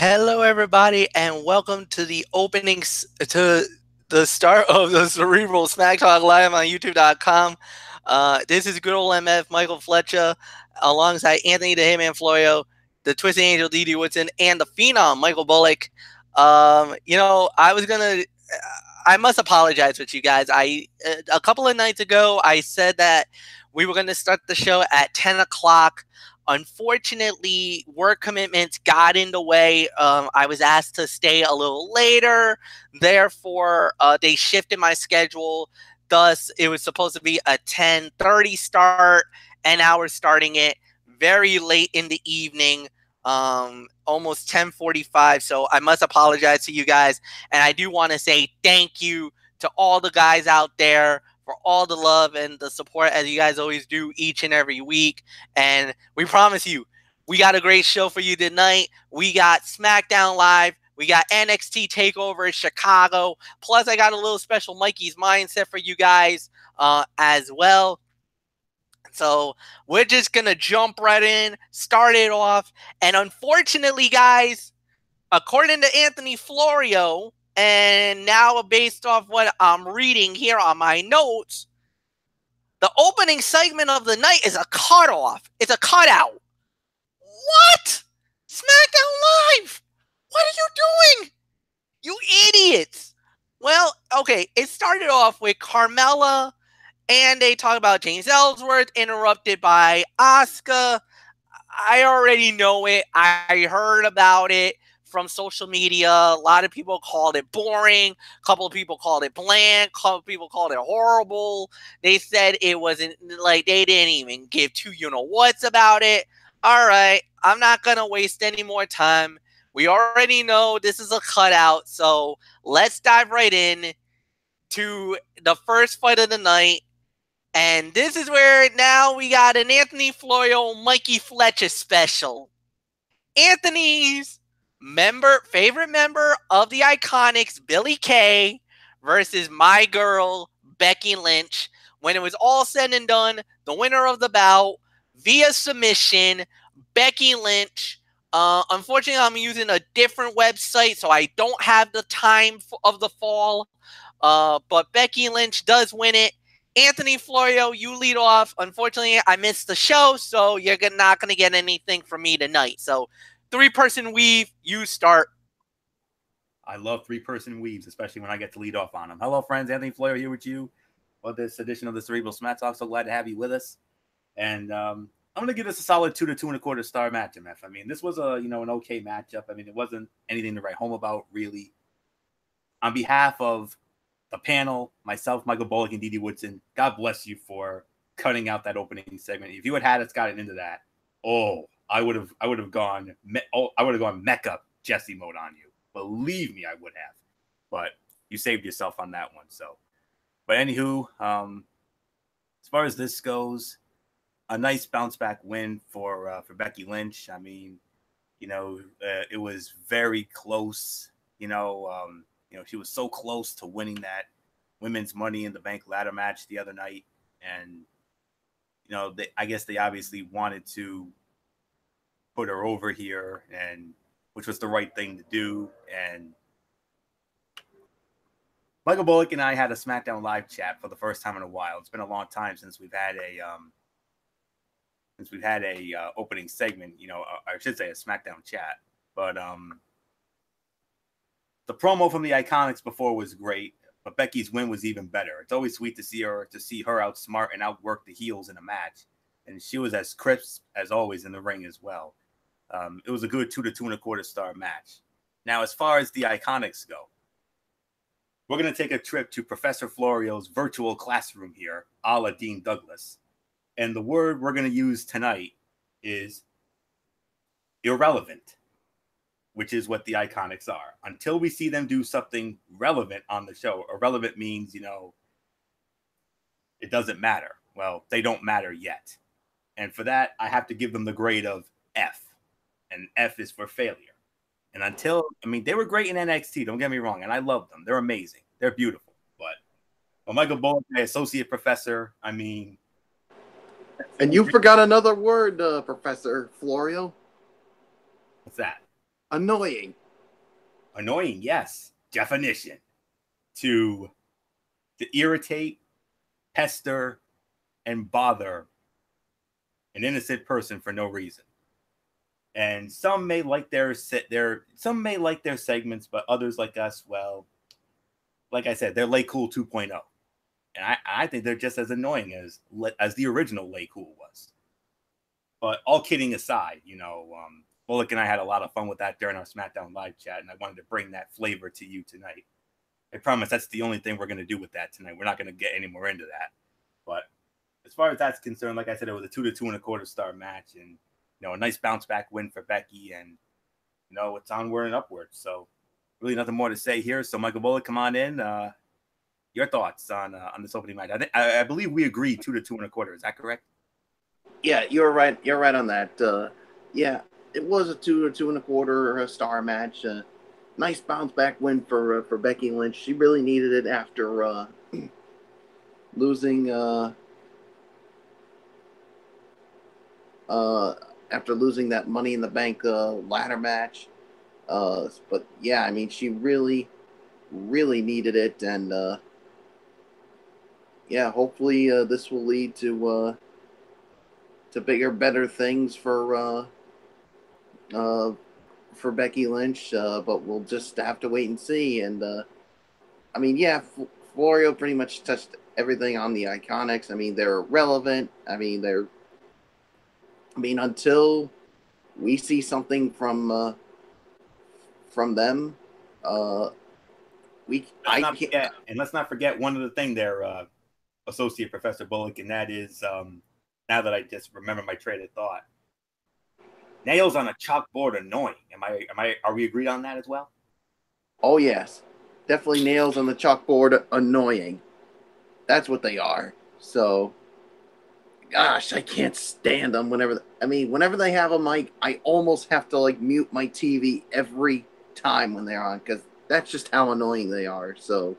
Hello, everybody, and welcome to the to the start of the Cerebral Smack Talk live on YouTube.com. This is good old MF Michael Fletcher, alongside Anthony the Hitman Florio, the Twisted Angel D.D. Woodson, and the Phenom Michael Bullock. I must apologize with you guys. A couple of nights ago, I said that we were gonna start the show at 10 o'clock. Unfortunately, work commitments got in the way. I was asked to stay a little later. Therefore, they shifted my schedule. Thus, it was supposed to be a 10:30 start, and now we're starting it very late in the evening, almost 10:45. So I must apologize to you guys. And I do want to say thank you to all the guys out there for all the love and the support, as you guys always do each and every week. And we promise you, we got a great show for you tonight. We got SmackDown Live. We got NXT TakeOver in Chicago. Plus, I got a little special Mikey's Mindset for you guys as well. So we're just going to jump right in, start it off. And unfortunately, guys, according to Anthony Florio, and now based off what I'm reading here on my notes, the opening segment of the night is a cutoff. It's a cutout. What? SmackDown Live! What are you doing? You idiots! Well, okay, it started off with Carmella, and they talk about James Ellsworth, interrupted by Asuka. I already know it. I heard about it from social media. A lot of people called it boring. A couple of people called it bland. A couple of people called it horrible. They said it wasn't, like, they didn't even give two you-know-whats about it. All right, I'm not going to waste any more time. We already know this is a cutout, so let's dive right in to the first fight of the night. And this is where now we got an Anthony Florio, Mikey Fletcher special. Anthony's favorite member of the Iconics, Billie Kay, versus my girl, Becky Lynch. When it was all said and done, the winner of the bout, via submission, Becky Lynch. Unfortunately, I'm using a different website, so I don't have the time of the fall. But Becky Lynch does win it. Anthony Florio, you lead off. Unfortunately, I missed the show, so you're not going to get anything from me tonight. So, three-person weave, you start. I love three-person weaves, especially when I get to lead off on them. Hello, friends. Anthony Florio here with you for this edition of the Cerebral Smack Talk. So glad to have you with us. And I'm going to give this a solid 2 to 2.25 star matchup, F. I mean, this was an okay matchup. I mean, it wasn't anything to write home about, really. On behalf of the panel, myself, Michael Bullock, and D.D. Woodson, God bless you for cutting out that opening segment. If you had us gotten into that, I would have gone Mecca Jesse mode on you. Believe me, I would have. But you saved yourself on that one. So, but anywho, as far as this goes, a nice bounce back win for Becky Lynch. I mean, it was very close. She was so close to winning that women's Money in the Bank ladder match the other night. And, I guess they obviously wanted to put her over here, and which was the right thing to do. And Michael Bullock and I had a SmackDown live chat for the first time in a while. It's been a long time since we've had a opening segment, I should say a SmackDown chat. But the promo from the Iconics before was great, but Becky's win was even better. It's always sweet to see her outsmart and outwork the heels in a match. And she was as crisp as always in the ring as well. It was a good 2 to 2.25 star match. Now, as far as the Iconics go, we're going to take a trip to Professor Florio's virtual classroom here, a la Dean Douglas. And the word we're going to use tonight is irrelevant, which is what the Iconics are. Until we see them do something relevant on the show. Irrelevant means, it doesn't matter. Well, they don't matter yet. And for that, I have to give them the grade of F. And F is for failure. And they were great in NXT, don't get me wrong, and I love them. They're amazing. They're beautiful. But Michael Bullock, my associate professor, And you forgot another word, Professor Florio. What's that? Annoying. Annoying, yes. Definition. To irritate, pester, and bother an innocent person for no reason. And some may like their segments, but others like us, well, like I said, they're Lay Cool 2.0. And I think they're just as annoying as the original Lay Cool was. But all kidding aside, Bullock and I had a lot of fun with that during our SmackDown live chat, and I wanted to bring that flavor to you tonight. I promise that's the only thing we're going to do with that tonight. We're not going to get any more into that. But as far as that's concerned, like I said, it was a 2 to 2.25 star match, and a nice bounce back win for Becky, and it's onward and upward. So really nothing more to say here. So Michael Bullock, come on in. Your thoughts on this opening match? I believe we agreed 2 to 2.25. Is that correct? Yeah, you're right. You're right on that. Yeah, it was a 2 to 2.25 star match. Nice bounce back win for Becky Lynch. She really needed it after losing after losing that Money in the Bank ladder match. But yeah, I mean, she really needed it, and yeah, hopefully this will lead to bigger, better things for Becky Lynch. But we'll just have to wait and see. And I mean, yeah, Florio pretty much touched everything on the Iconics. I mean, they're relevant. I mean, until we see something from them, let's not forget one other thing there, Associate Professor Bullock, and that is now that I just remember my train of thought, nails on a chalkboard annoying. Are we agreed on that as well? Oh yes, definitely nails on the chalkboard annoying. That's what they are. So, gosh, I can't stand them. Whenever they have a mic, I almost have to mute my TV every time when they're on, because that's just how annoying they are. So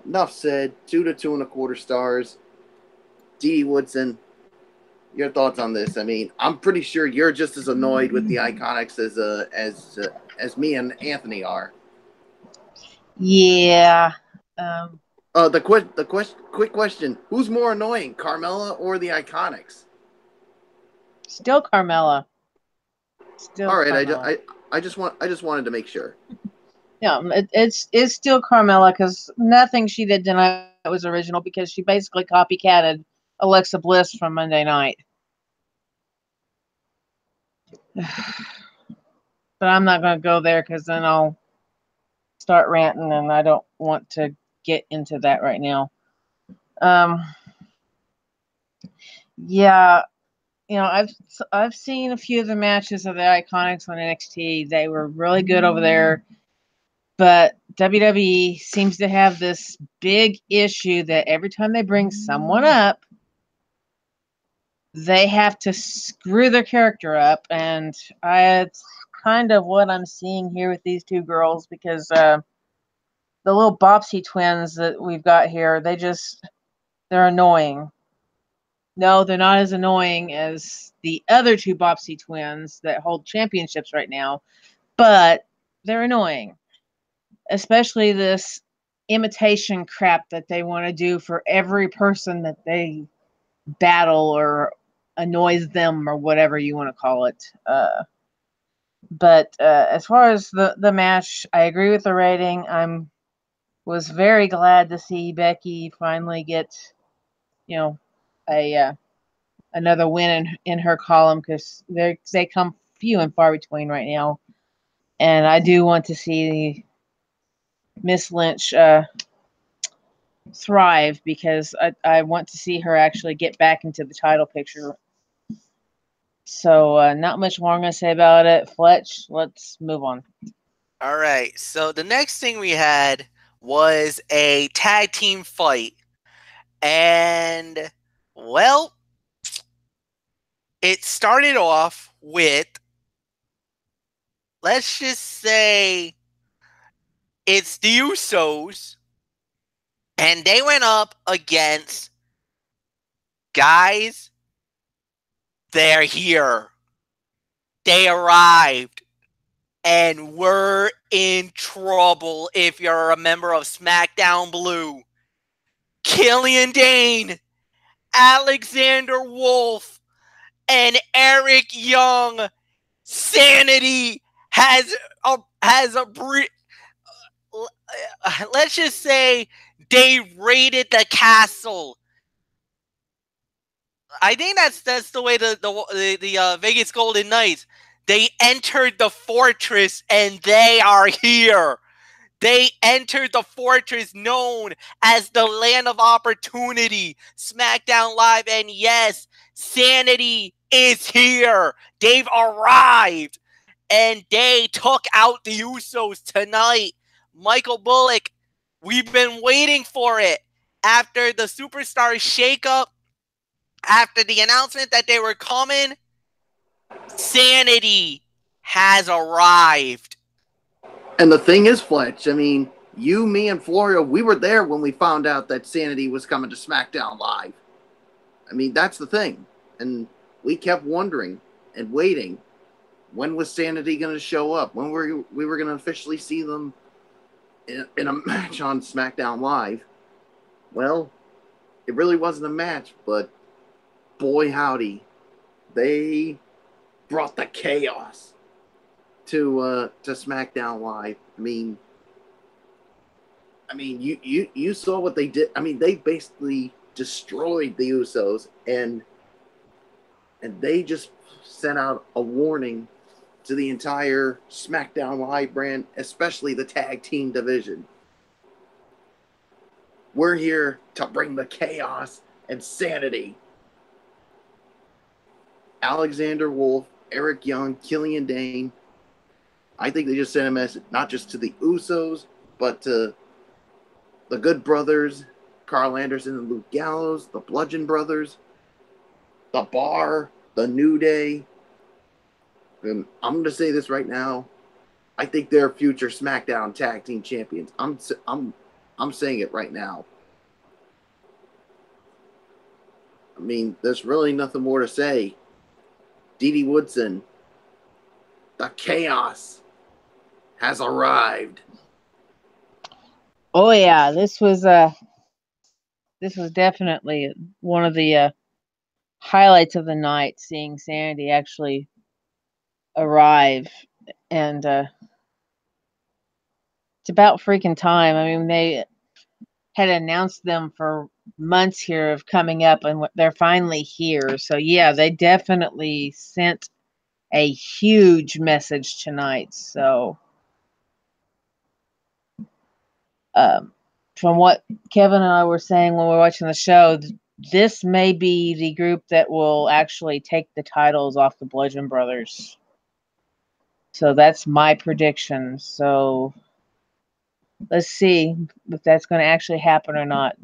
enough said. 2 to 2.25 stars. Dee Woodson, your thoughts on this? I mean, I'm pretty sure you're just as annoyed with the Iconics as me and Anthony are. Yeah. The quick question: who's more annoying, Carmella or the Iconics? Still Carmella. All right, Carmella. I just wanted to make sure. Yeah, it's still Carmella, because nothing she did tonight was original, because she basically copycatted Alexa Bliss from Monday night. But I'm not going to go there, because then I'll start ranting, and I don't want to get into that right now. Yeah, I've seen a few of the matches of the Iconics on NXT. They were really good over there. But WWE seems to have this big issue that every time they bring someone up, they have to screw their character up. And it's kind of what I'm seeing here with these two girls, because the little Bopsy twins that we've got here, they're annoying. No, they're not as annoying as the other two Bopsy twins that hold championships right now, but they're annoying. Especially this imitation crap that they want to do for every person that they battle or annoys them, or whatever you want to call it. But as far as the match, I agree with the rating. Was very glad to see Becky finally get, another win in her column, because they come few and far between right now. And I do want to see Miss Lynch thrive, because I want to see her actually get back into the title picture. So not much more I'm going to say about it. Fletch, let's move on. All right. So the next thing we had was a tag team fight. And, well, it started off with, let's just say, it's the Usos, and they went up against Guys. They're here. they arrived. And we're in trouble if you're a member of SmackDown Blue. Killian Dane, Alexander Wolf, and Eric Young. Sanity has a let's just say they raided the castle. I think that's the way the Vegas Golden Knights, they entered the fortress and they are here. They entered the fortress known as the Land of Opportunity, SmackDown Live, and yes, Sanity is here. They've arrived, and they took out the Usos tonight. Michael Bullock, we've been waiting for it. After the Superstar shakeup, after the announcement that they were coming, Sanity has arrived. And the thing is, Fletch, I mean, you, me, and Florio, we were there when we found out that Sanity was coming to SmackDown Live. I mean, that's the thing. And we kept wondering and waiting. When was Sanity going to show up? When we were going to officially see them in a match on SmackDown Live? Well, it really wasn't a match, but boy howdy, they brought the chaos to SmackDown Live. I mean, you saw what they did. I mean, they basically destroyed the Usos, and they just sent out a warning to the entire SmackDown Live brand, especially the tag team division. We're here to bring the chaos and sanity. Alexander Wolf, Eric Young, Killian Dane. I think they just sent a message, not just to the Usos, but to the Good Brothers, Carl Anderson and Luke Gallows, the Bludgeon Brothers, the Bar, the New Day. And I'm going to say this right now. I think they're future SmackDown Tag Team Champions. I'm saying it right now. I mean, there's really nothing more to say. Dee Woodson, the chaos has arrived. Oh yeah, this was definitely one of the highlights of the night, seeing Sanity actually arrive, and it's about freaking time. I mean, they had announced them for months here of coming up, and they're finally here. So yeah, they definitely sent a huge message tonight. So from what Kevin and I were saying when we were watching the show, this may be the group that will actually take the titles off the Bludgeon Brothers. So that's my prediction. So let's see if that's going to actually happen or not.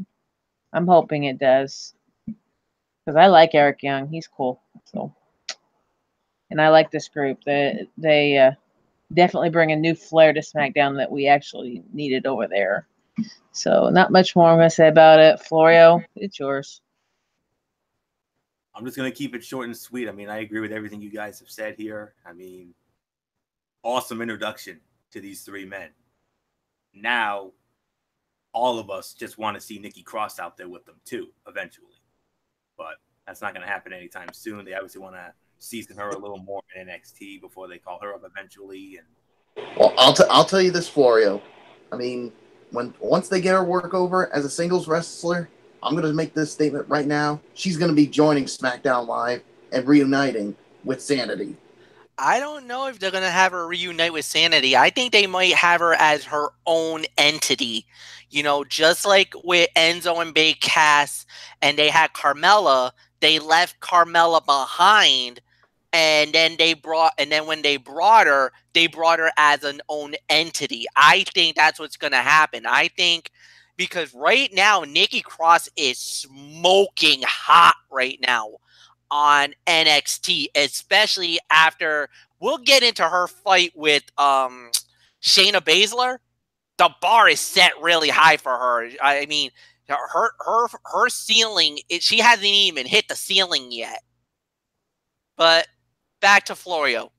I'm hoping it does, because I like Eric Young. He's cool. So, and I like this group. They definitely bring a new flair to SmackDown that we actually needed over there. So not much more I'm going to say about it. Florio, it's yours. I'm just going to keep it short and sweet. I mean, I agree with everything you guys have said here. I mean, awesome introduction to these three men. Now, all of us just want to see Nikki Cross out there with them too, eventually. But that's not going to happen anytime soon. They obviously want to season her a little more in NXT before they call her up eventually. And well, I'll tell you this, Florio. I mean, once they get her work over as a singles wrestler, I'm going to make this statement right now. She's going to be joining SmackDown Live and reuniting with Sanity. I don't know if they're going to have her reunite with Sanity. I think they might have her as her own entity. You know, just like with Enzo and Big Cass, and they had Carmella, they left Carmella behind, and then when they brought her as an own entity. I think that's what's going to happen. I think because right now Nikki Cross is smoking hot right now on NXT, especially after we'll get into her fight with Shayna Baszler. The bar is set really high for her. I mean, her ceiling, she hasn't even hit the ceiling yet. But back to Florio.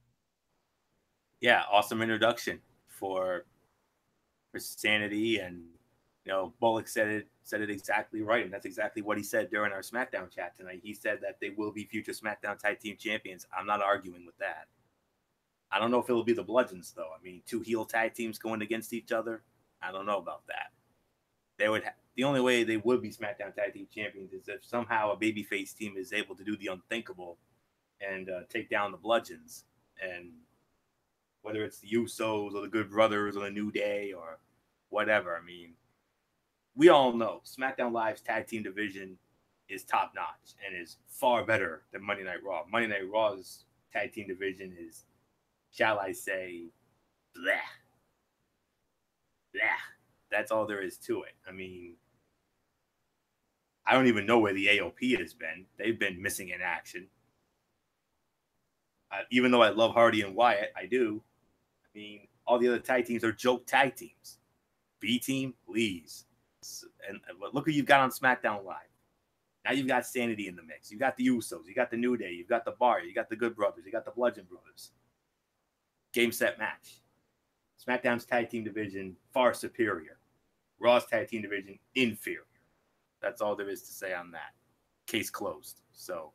Yeah, awesome introduction for Sanity, and Bullock said it exactly right, and that's exactly what he said during our SmackDown chat tonight. He said that they will be future SmackDown Tag Team Champions. I'm not arguing with that. I don't know if it'll be the Bludgeons though. I mean, two heel tag teams going against each other. I don't know about that. The only way they would be SmackDown Tag Team Champions is if somehow a babyface team is able to do the unthinkable and take down the Bludgeons, and whether it's the Usos or the Good Brothers or the New Day or whatever. I mean, we all know SmackDown Live's tag team division is top notch and is far better than Monday Night Raw. Monday Night Raw's tag team division is, shall I say, blah. Blah. That's all there is to it. I mean, I don't even know where the AOP has been. They've been missing in action. Even though I love Hardy and Wyatt, I do. I mean, all the other tag teams are joke tag teams. B Team, Lee's. And look who you've got on SmackDown Live. Now you've got Sanity in the mix. You've got the Usos. You got the New Day. You've got the Bar. You got the Good Brothers. You got the Bludgeon Brothers. Game, set, match. SmackDown's tag team division, far superior. Raw's tag team division, inferior. That's all there is to say on that. Case closed. So,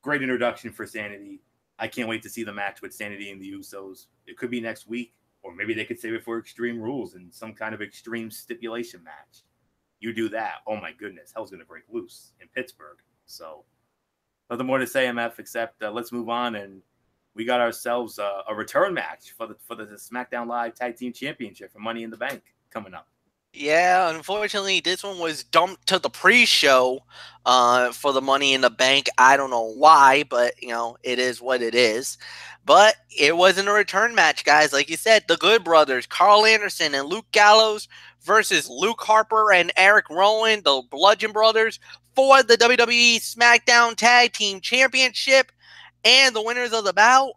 great introduction for Sanity. I can't wait to see the match with Sanity and the Usos. It could be next week, or maybe they could save it for Extreme Rules and some kind of extreme stipulation match. You do that, oh my goodness, hell's going to break loose in Pittsburgh. So, nothing more to say, MF, except let's move on. And we got ourselves a return match for the SmackDown Live Tag Team Championship for Money in the Bank coming up. Yeah, unfortunately, this one was dumped to the pre-show for the Money in the Bank. I don't know why, but, it is what it is. But it wasn't a return match, guys. Like you said, the Good Brothers, Carl Anderson and Luke Gallows versus Luke Harper and Eric Rowan, the Bludgeon Brothers, for the WWE Smackdown Tag Team Championship, and the winners of the bout,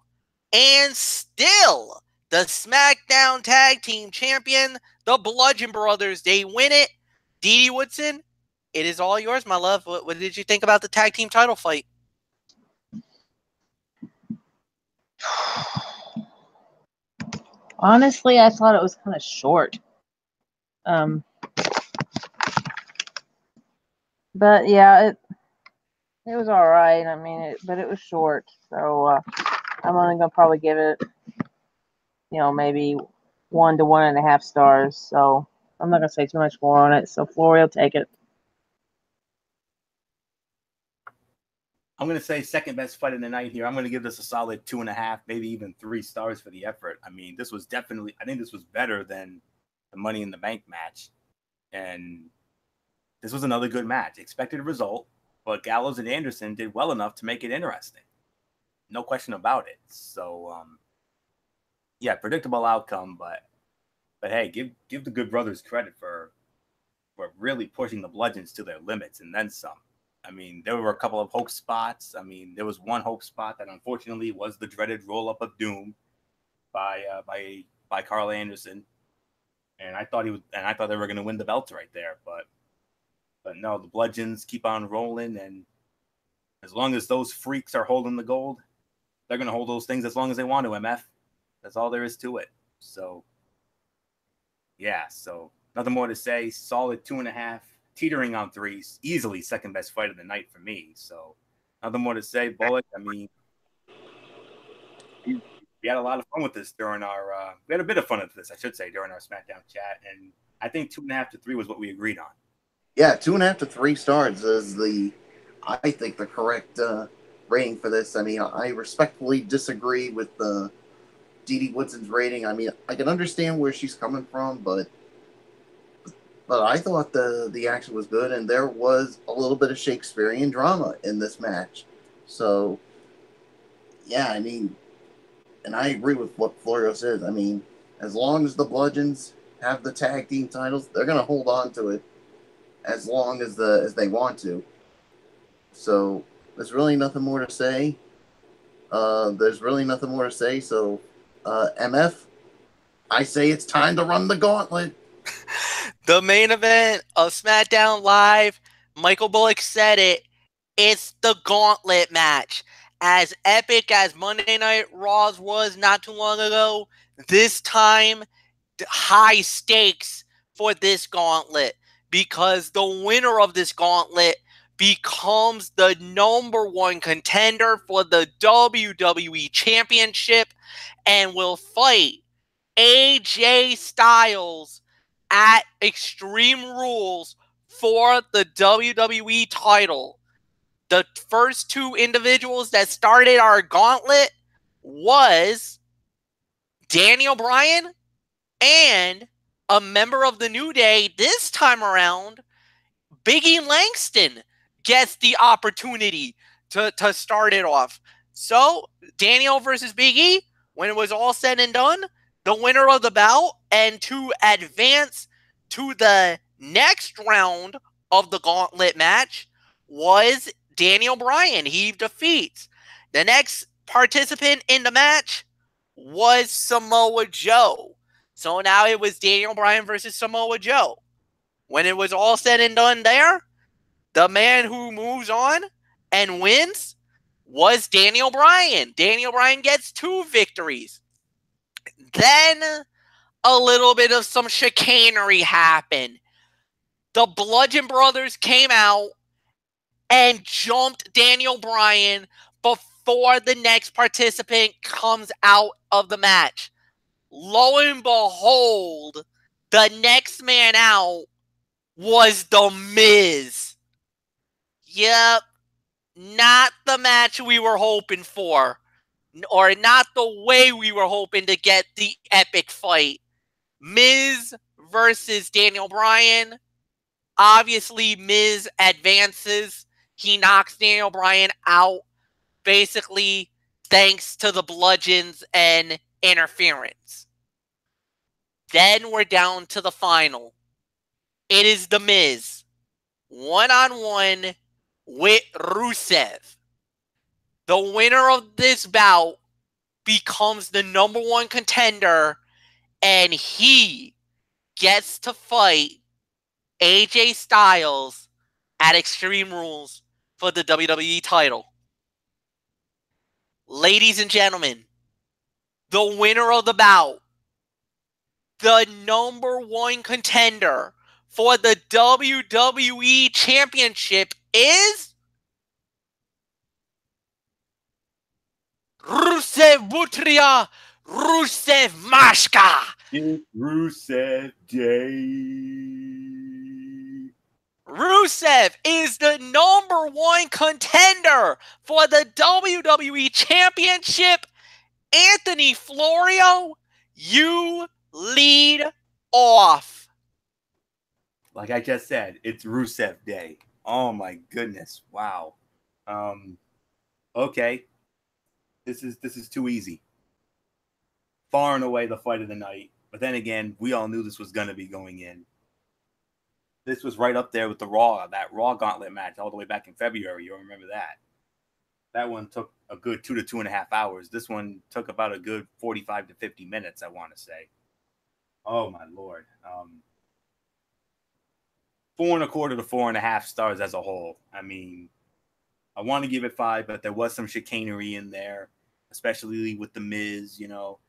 and still the SmackDown Tag Team Champion, the Bludgeon Brothers. They win it. Dee Woodson, it is all yours, my love. What did you think about the tag team title fight? Honestly, I thought it was kind of short. But yeah, it was all right. I mean, but it was short, so I'm only gonna probably give it, maybe 1 to 1.5 stars. So I'm not gonna say too much more on it. So Flory will take it. I'm going to say second best fight of the night here. I'm going to give this a solid 2.5, maybe even 3 stars for the effort. I mean, this was definitely, I think this was better than the Money in the Bank match. And this was another good match. Expected result, but Gallows and Anderson did well enough to make it interesting. No question about it. So, yeah, predictable outcome, but hey, give the Good Brothers credit for really pushing the Bludgeons to their limits and then some. I mean, there were a couple of hope spots. I mean, there was one hope spot that unfortunately was the dreaded roll up of doom by Carl Anderson, and I thought they were going to win the belts right there, but no, the Bludgeons keep on rolling, and as long as those freaks are holding the gold, they're going to hold those things as long as they want to. MF, that's all there is to it. So, yeah, so nothing more to say. Solid 2.5. Teetering on 3, easily second best fight of the night for me. So, nothing more to say. Bullock, I mean, we had a lot of fun with this during our, we had a bit of fun with this, I should say, during our SmackDown chat. And I think 2.5 to 3 was what we agreed on. Yeah, 2.5 to 3 stars is I think the correct rating for this. I mean, I respectfully disagree with the Dee Woodson's rating. I mean, I can understand where she's coming from, but I thought the action was good, and there was a little bit of Shakespearean drama in this match. So, yeah, I mean, and I agree with what Florio says. I mean, as long as the Bludgeons have the tag team titles, they're going to hold on to it as long as they want to. So, there's really nothing more to say. So, MF, I say it's time to run the gauntlet. The main event of SmackDown Live, Michael Bullock said it. It's the gauntlet match. as epic as Monday Night Raws was not too long ago, this time, high stakes for this gauntlet, because the winner of this gauntlet becomes the #1 contender for the WWE Championship and will fight AJ Styles at Extreme Rules for the WWE title. The first two individuals that started our gauntlet was Daniel Bryan and a member of the New Day. This time around, Big E Langston gets the opportunity to start it off. So, Daniel versus Big E, when it was all said and done, the winner of the bout, and to advance to the next round of the gauntlet match, was Daniel Bryan. He defeats. The next participant in the match was Samoa Joe. So now it was Daniel Bryan versus Samoa Joe. When it was all said and done there, the man who moves on and wins was Daniel Bryan. Daniel Bryan gets 2 victories. Then a little bit of some chicanery happened. The Bludgeon Brothers came out and jumped Daniel Bryan before the next participant comes out of the match. Lo and behold, the next man out was The Miz. Yep, not the match we were hoping for, or not the way we were hoping to get the epic fight. Miz versus Daniel Bryan. Obviously, Miz advances. He knocks Daniel Bryan out, basically thanks to the bludgeons and interference. Then we're down to the final. It is The Miz, one-on-one with Rusev. The winner of this bout becomes the #1 contender, and he gets to fight AJ Styles at Extreme Rules for the WWE title. Ladies and gentlemen, the winner of the bout, the #1 contender for the WWE Championship is Rusev Butria, Rusev Mashka. It's Rusev Day. Rusev is the #1 contender for the WWE Championship. Anthony Florio, you lead off. Like I just said, it's Rusev Day. Oh my goodness! Wow. Okay. This is too easy. Far and away the fight of the night. But then again, we all knew this was going to be going in. This was right up there with the that Raw gauntlet match all the way back in February. You'll remember that. That one took a good 2 to 2.5 hours. This one took about a good 45 to 50 minutes, I want to say. Oh, my Lord. 4.25 to 4.5 stars as a whole. I mean, I want to give it 5, but there was some chicanery in there, especially with The Miz, you know.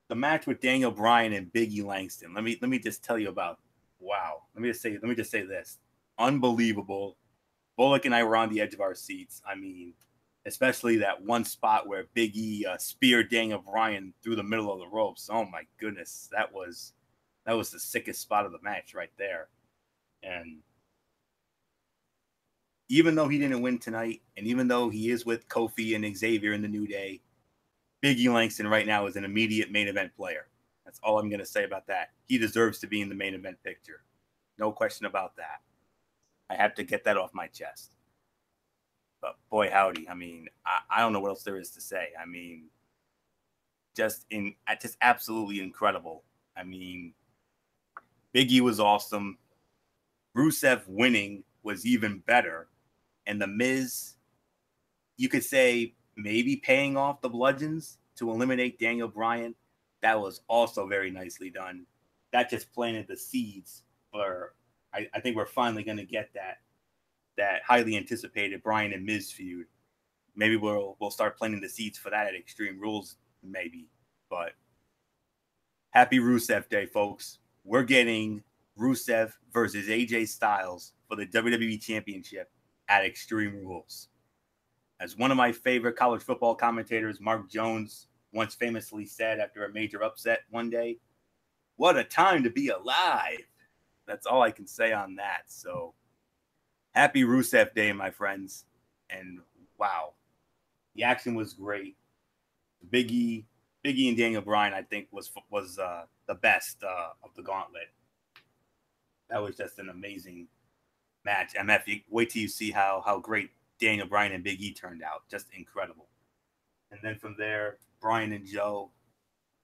The match with Daniel Bryan and Big E Langston. Let me just tell you about. Wow. Let me just say this. Unbelievable. Bullock and I were on the edge of our seats. I mean, especially that one spot where Big E speared Daniel Bryan through the middle of the ropes. Oh my goodness, that was the sickest spot of the match right there. And even though he didn't win tonight, and even though he is with Kofi and Xavier in the New Day, Big E Langston right now is an immediate main event player. That's all I'm going to say about that. He deserves to be in the main event picture. No question about that. I have to get that off my chest. But boy, howdy. I mean, I don't know what else there is to say. I mean, just absolutely incredible. I mean, Big E was awesome. Rusev winning was even better. And The Miz, you could say maybe paying off the bludgeons to eliminate Daniel Bryan. That was also very nicely done. That just planted the seeds for, I think we're finally going to get that highly anticipated Bryan and Miz feud. maybe we'll start planting the seeds for that at Extreme Rules, maybe. But happy Rusev Day, folks. We're getting Rusev versus AJ Styles for the WWE Championship at Extreme Rules. As one of my favorite college football commentators, Mark Jones, once famously said after a major upset one day, "What a time to be alive." That's all I can say on that. So happy Rusev Day, my friends. And wow, the action was great. Biggie and Daniel Bryan, I think, was the best of the gauntlet. That was just an amazing match. MF, wait till you see how great Daniel Bryan and Big E turned out. Just incredible. And then from there, Bryan and Joe,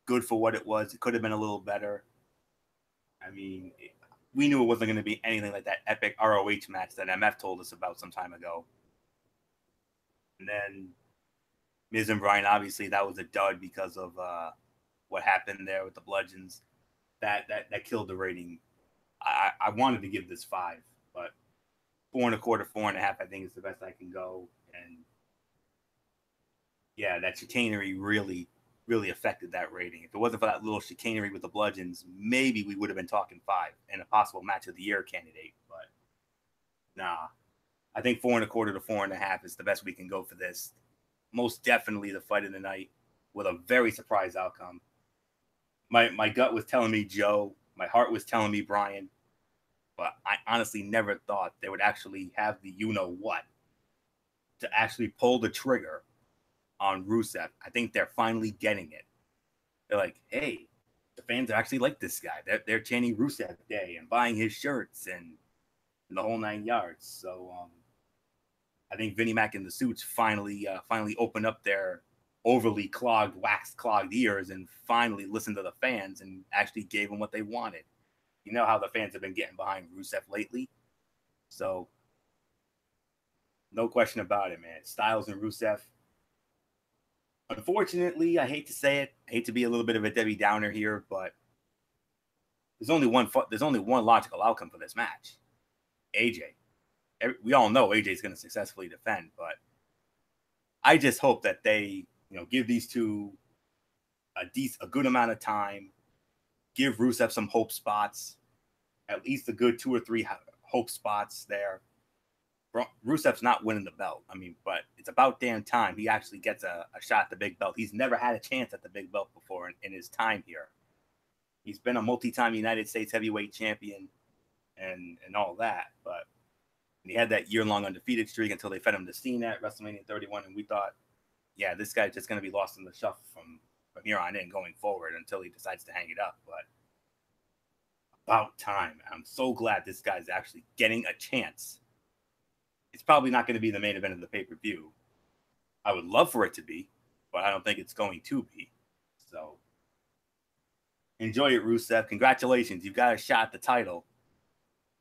good for what it was. It could have been a little better. I mean, we knew it wasn't going to be anything like that epic ROH match that MF told us about some time ago. And then Miz and Bryan, obviously, that was a dud because of what happened there with the bludgeons. That killed the rating. I wanted to give this 5, but 4 1/4, 4 1/2, I think is the best I can go. And yeah, that chicanery really affected that rating. If it wasn't for that little chicanery with the bludgeons, maybe we would have been talking 5 and a possible match of the year candidate. But nah, I think 4 1/4 to 4 1/2 is the best we can go for this. Most definitely the fight of the night with a very surprise outcome. My gut was telling me Joe. My heart was telling me Bryan. But I honestly never thought they would actually have the you-know-what to actually pull the trigger on Rusev. I think they're finally getting it. They're like, hey, the fans actually like this guy. They're chanting Rusev Day and buying his shirts and the whole 9 yards. So I think Vinnie Mac and the Suits finally opened up their overly wax clogged ears and finally listened to the fans and actually gave them what they wanted. You know how the fans have been getting behind Rusev lately. So no question about it, man. Styles and Rusev. Unfortunately, I hate to say it. I hate to be a little bit of a Debbie Downer here, but there's only one logical outcome for this match. AJ. We all know AJ is going to successfully defend, but I just hope that they, give these two a good amount of time, give Rusev some hope spots, at least a good 2 or 3 hope spots there. Rusev's not winning the belt. I mean, but it's about damn time he actually gets a shot at the big belt. He's never had a chance at the big belt before in his time here. He's been a multi-time United States heavyweight champion and all that, but he had that year-long undefeated streak until they fed him to Cena at WrestleMania 31, and we thought, yeah, this guy's just going to be lost in the shuffle from here on in going forward until he decides to hang it up. But about time. I'm so glad this guy's actually getting a chance. It's probably not going to be the main event of the pay-per-view. I would love for it to be, but I don't think it's going to be. So enjoy it, Rusev. Congratulations. You've got a shot at the title.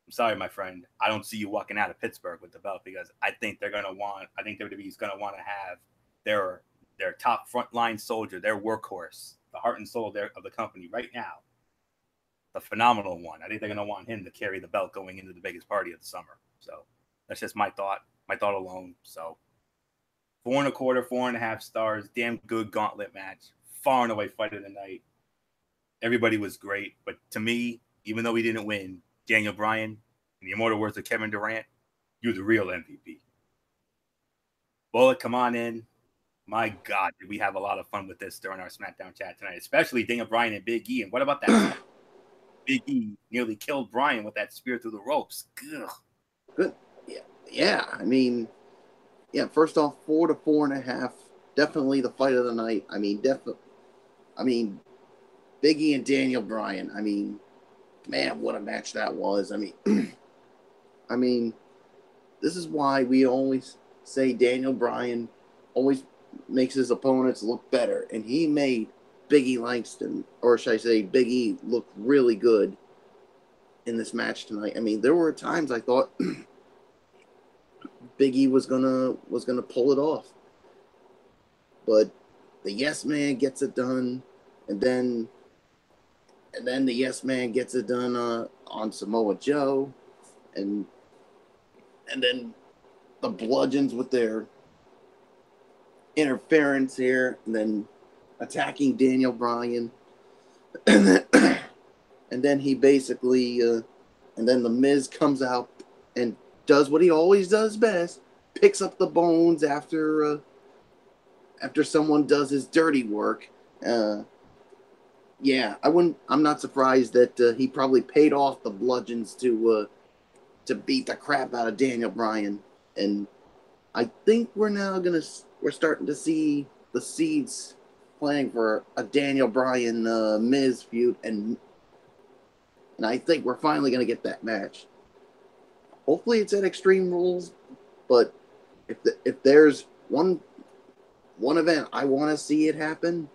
I'm sorry, my friend. I don't see you walking out of Pittsburgh with the belt because I think WWE's going to want to have their top frontline soldier, their workhorse, the heart and soul of the company right now, the phenomenal one. I think they're going to want him to carry the belt going into the biggest party of the summer. So that's just my thought alone. So 4 1/4, 4 1/2 stars, damn good gauntlet match, far and away fight of the night. Everybody was great, but to me, even though he didn't win, Daniel Bryan, in the immortal words of Kevin Durant, you're the real MVP. Bullet, come on in. My God, did we have a lot of fun with this during our SmackDown chat tonight, especially Daniel Bryan and Big E. And what about that? Big E nearly killed Bryan with that spear through the ropes. Ugh. Good. Yeah. I mean, first off, 4 to 4 1/2. Definitely the fight of the night. I mean, Big E and Daniel Bryan. I mean, man, what a match that was. I mean, this is why we always say Daniel Bryan always makes his opponents look better. And he made Big E Langston, or should I say Big E, look really good in this match tonight. I mean, there were times I thought Big E was gonna pull it off. But the Yes Man gets it done, and then the Yes Man gets it done on Samoa Joe, and then the Bludgeons with their interference here, and then attacking Daniel Bryan. And then he basically, and then the Miz comes out and does what he always does best, picks up the bones after someone does his dirty work. Yeah, I'm not surprised that he probably paid off the bludgeons to beat the crap out of Daniel Bryan, and I think we're starting to see the seeds playing for a Daniel Bryan Miz feud, and I think we're finally gonna get that match. Hopefully, it's at Extreme Rules, but if there's one event I want to see it happen,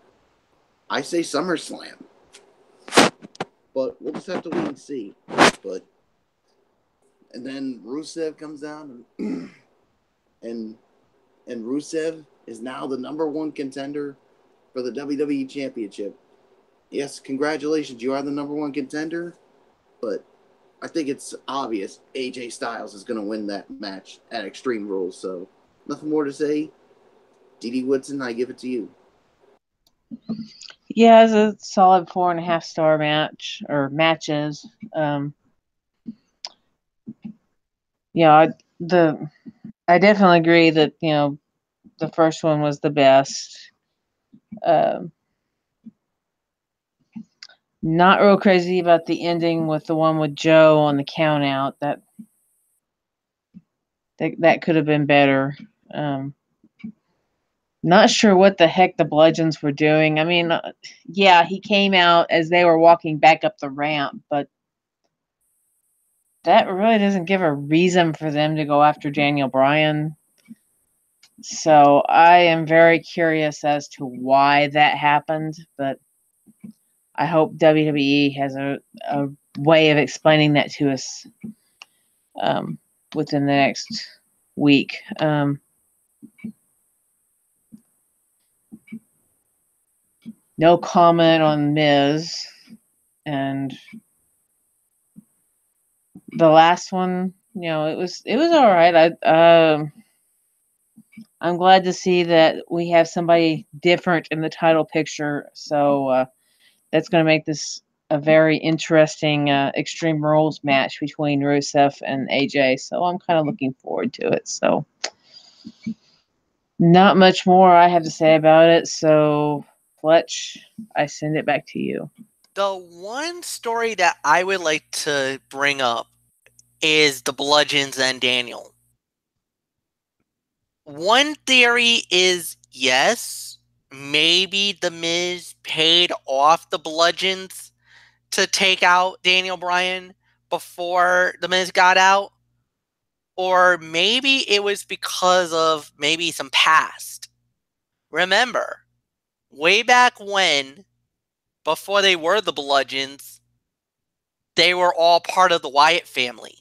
I say SummerSlam. But we'll just have to wait and see. And then Rusev comes down, and Rusev is now the #1 contender for the WWE Championship. Yes, congratulations, you are the #1 contender, but I think it's obvious AJ Styles is going to win that match at Extreme Rules. So nothing more to say. D.D. Woodson, I give it to you. Yeah, it's a solid 4.5-star match or matches. I definitely agree that the first one was the best. Not real crazy about the ending with the one with Joe on the count out. That could have been better. Not sure what the heck the Bludgeons were doing. I mean, yeah, he came out as they were walking back up the ramp, but that really doesn't give a reason for them to go after Daniel Bryan. So I am very curious as to why that happened, but I hope WWE has a way of explaining that to us within the next week. No comment on Miz, and the last one, it was all right. I'm glad to see that we have somebody different in the title picture. So that's going to make this a very interesting Extreme Rules match between Rusev and AJ. So I'm kind of looking forward to it. So not much more I have to say about it. So Fletch, I send it back to you. The one story that I would like to bring up is the Bludgeons and Daniel. One theory is, yes, maybe The Miz paid off the Bludgeons to take out Daniel Bryan before The Miz got out. Or maybe it was because of maybe some past. Remember, way back when, before they were the Bludgeons, they were all part of the Wyatt family.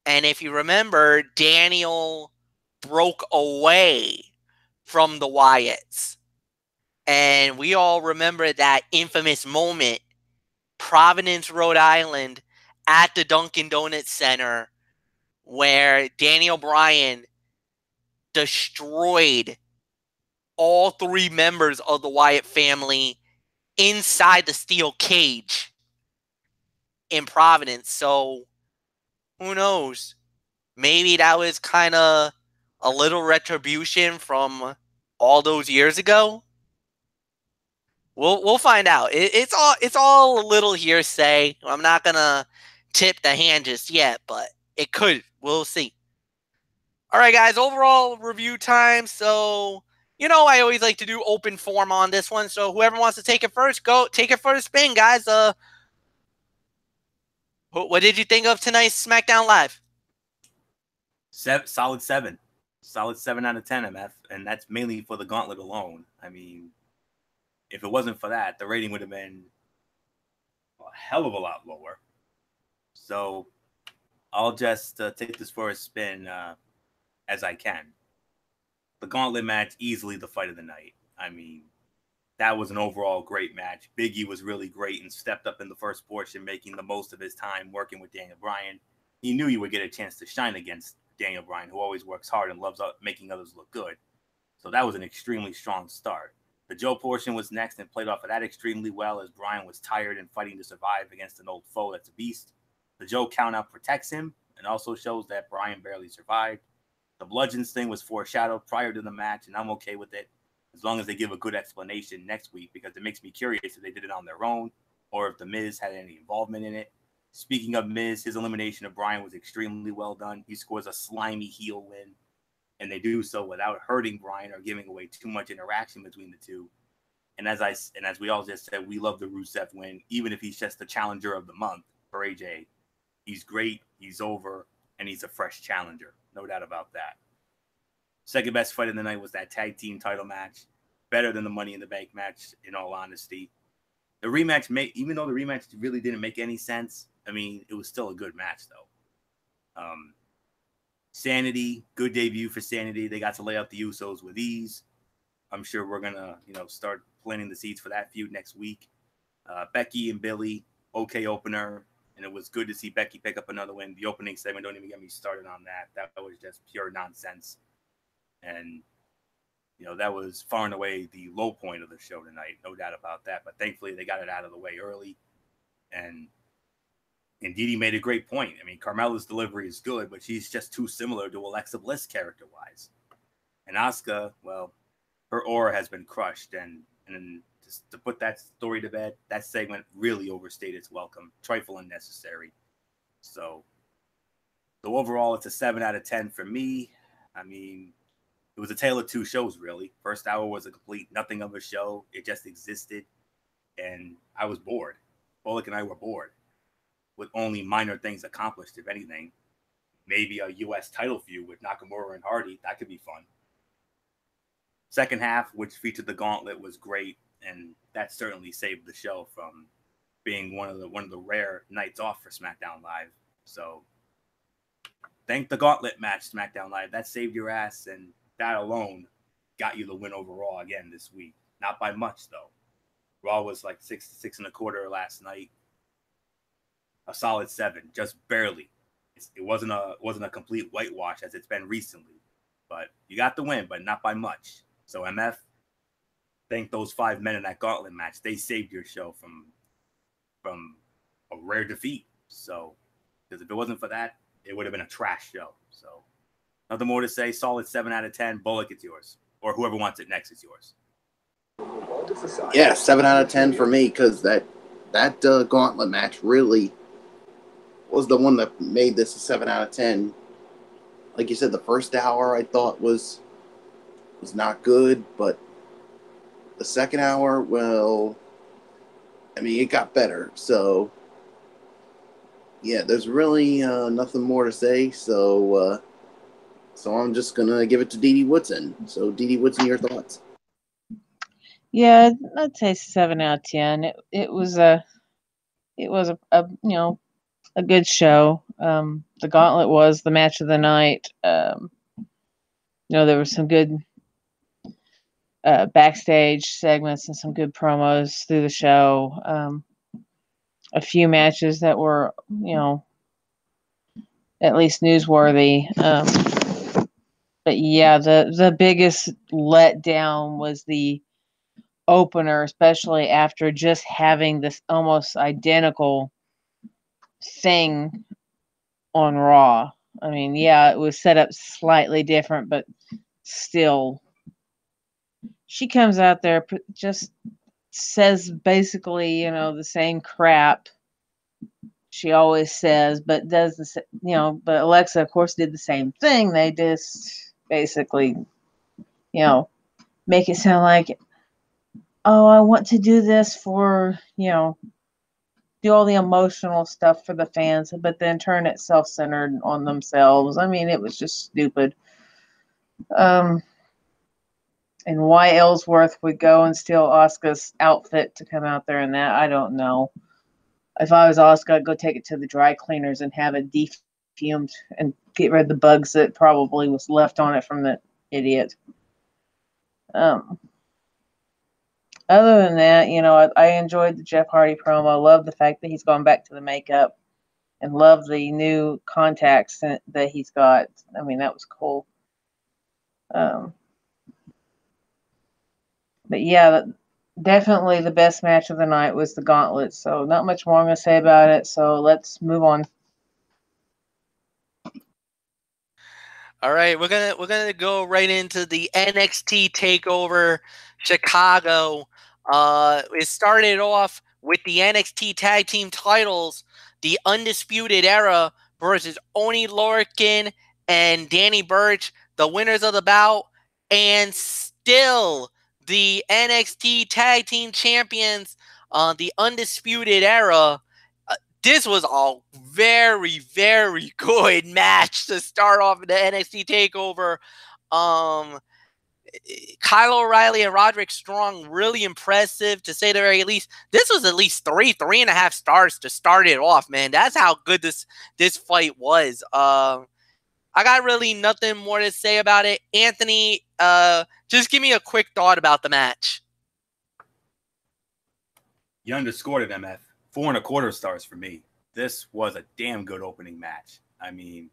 And if you remember, Daniel broke away from the Wyatts. And we all remember that infamous moment, Providence, Rhode Island, at the Dunkin' Donuts Center, where Daniel Bryan destroyed all 3 members of the Wyatt family inside the steel cage in Providence. So, who knows? Maybe that was kind of a little retribution from all those years ago. We'll find out. It's all a little hearsay. I'm not gonna tip the hand just yet, but it could. We'll see. All right, guys. Overall review time. So I always like to do open form on this one. So whoever wants to take it first, go take it first spin, guys. What did you think of tonight's SmackDown Live? Solid 7 out of 10, MF, and that's mainly for the gauntlet alone. I mean, if it wasn't for that, the rating would have been a hell of a lot lower. So I'll just take this for a spin as I can. The gauntlet match, easily the fight of the night. I mean, that was an overall great match. Big E was really great and stepped up in the first portion, making the most of his time working with Daniel Bryan. He knew he would get a chance to shine against Daniel Bryan, who always works hard and loves making others look good. So that was an extremely strong start. The Joe portion was next and played off of that extremely well as Bryan was tired and fighting to survive against an old foe that's a beast. The Joe countout protects him and also shows that Bryan barely survived. The bludgeons thing was foreshadowed prior to the match, and I'm okay with it as long as they give a good explanation next week, because it makes me curious if they did it on their own or if The Miz had any involvement in it. Speaking of Miz, his elimination of Bryan was extremely well done. He scores a slimy heel win, and they do so without hurting Bryan or giving away too much interaction between the two. And as we all just said, we love the Rusev win, even if he's just the challenger of the month for AJ. He's great, he's over, and he's a fresh challenger. No doubt about that. Second best fight of the night was that tag team title match. Better than the Money in the Bank match, in all honesty. The rematch, even though the rematch really didn't make any sense, I mean, it was still a good match, though. Sanity, good debut for Sanity. They got to lay out the Usos with ease. I'm sure we're going to, start planting the seeds for that feud next week. Becky and Billy, okay opener. And it was good to see Becky pick up another win. The opening segment, don't even get me started on that. That was just pure nonsense. And, that was far and away the low point of the show tonight. No doubt about that. But thankfully, they got it out of the way early. And Didi made a great point. I mean, Carmella's delivery is good, but she's just too similar to Alexa Bliss character-wise. And Asuka, well, her aura has been crushed. And just to put that story to bed, that segment really overstayed its welcome. Trifle unnecessary. So overall, it's a 7 out of 10 for me. I mean, it was a tale of two shows, really. First hour was a complete nothing of a show. It just existed. And I was bored. Bullock and I were bored, with only minor things accomplished, if anything. Maybe a U.S. title feud with Nakamura and Hardy. That could be fun. Second half, which featured the Gauntlet, was great, and that certainly saved the show from being one of the rare nights off for SmackDown Live. So thank the Gauntlet match, SmackDown Live. That saved your ass, and that alone got you the win overall again this week. Not by much, though. Raw was like 6 1/4 last night. A solid 7, just barely. It wasn't a complete whitewash as it's been recently, but you got the win, but not by much. So MF, thank those 5 men in that Gauntlet match. They saved your show from a rare defeat. So, because if it wasn't for that, it would have been a trash show. So, nothing more to say. Solid 7 out of 10. Bullock, it's yours, or whoever wants it next is yours. Yeah, 7 out of 10 for me, because that Gauntlet match really was the one that made this a 7 out of 10. Like you said, the first hour I thought was not good, but the second hour, well, I mean, it got better. So, yeah, there's really nothing more to say. So I'm just gonna give it to Didi Woodson. So, Didi Woodson, your thoughts? Yeah, I'd say 7 out of 10. It was a good show. The Gauntlet was the match of the night. There were some good backstage segments and some good promos through the show. A few matches that were, at least newsworthy. But yeah, the biggest letdown was the opener, especially after just having this almost identical thing on Raw. I mean, yeah, it was set up slightly different, but still, she comes out there, just says basically, the same crap she always says, but does but Alexa, of course, did the same thing. They just basically, make it sound like, oh, I want to do this for, do all the emotional stuff for the fans, but then turn it self-centered on themselves. I mean, it was just stupid. And why Ellsworth would go and steal Asuka's outfit to come out there in that, I don't know. If I was Asuka, I'd go take it to the dry cleaners and have it defumed and get rid of the bugs that probably was left on it from the idiot. Other than that, I enjoyed the Jeff Hardy promo. I love the fact that he's gone back to the makeup and love the new contacts that he's got. I mean, that was cool. But yeah, definitely the best match of the night was the Gauntlet. So not much more I'm going to say about it. So let's move on. All right, we're gonna go right into the NXT Takeover Chicago. It started off with the NXT Tag Team titles, the Undisputed Era versus Oni Lorcan and Danny Burch, the winners of the bout, and still the NXT Tag Team Champions, the Undisputed Era. This was a very, very good match to start off the NXT Takeover. Um, Kyle O'Reilly and Roderick Strong, really impressive to say the very least. This was at least 3.5 stars to start it off, man. That's how good this fight was. I got really nothing more to say about it. Anthony, just give me a quick thought about the match. You underscored it, MF. 4.25 stars for me. This was a damn good opening match. I mean,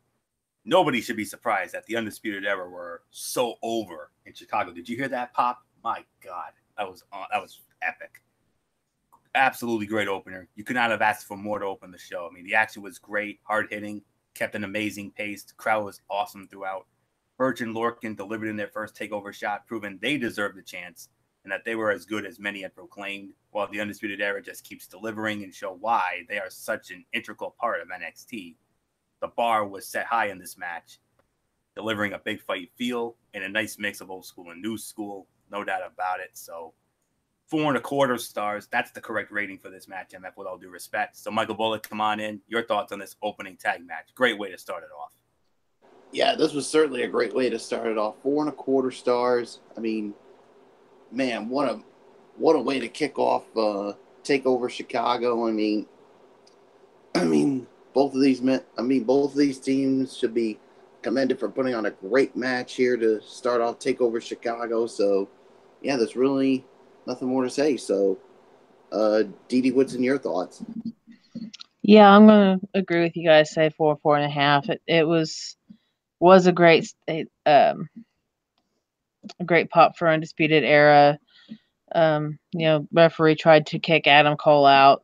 nobody should be surprised that the Undisputed Era were so over in Chicago. Did you hear that pop? My God, that was epic. Absolutely great opener. You could not have asked for more to open the show. I mean, the action was great, hard hitting, kept an amazing pace. The crowd was awesome throughout. Burch and Lorcan delivered in their first takeover shot, proving they deserved the chance and that they were as good as many had proclaimed, while the Undisputed Era just keeps delivering and show why they are such an integral part of NXT. The bar was set high in this match, delivering a big fight feel and a nice mix of old school and new school, no doubt about it. So 4.25 stars, that's the correct rating for this match, MF, with all due respect. So Michael Bullock, come on in. Your thoughts on this opening tag match. Great way to start it off. Yeah, this was certainly a great way to start it off. 4.25 stars. I mean, man, what a way to kick off Takeover Chicago. I mean, both of these teams should be commended for putting on a great match here to start off Takeover Chicago. So, yeah, there's really nothing more to say. So, Dee, what's in your thoughts? Yeah, I'm going to agree with you guys. Say 4.5. It was a great pop for Undisputed Era. Referee tried to kick Adam Cole out,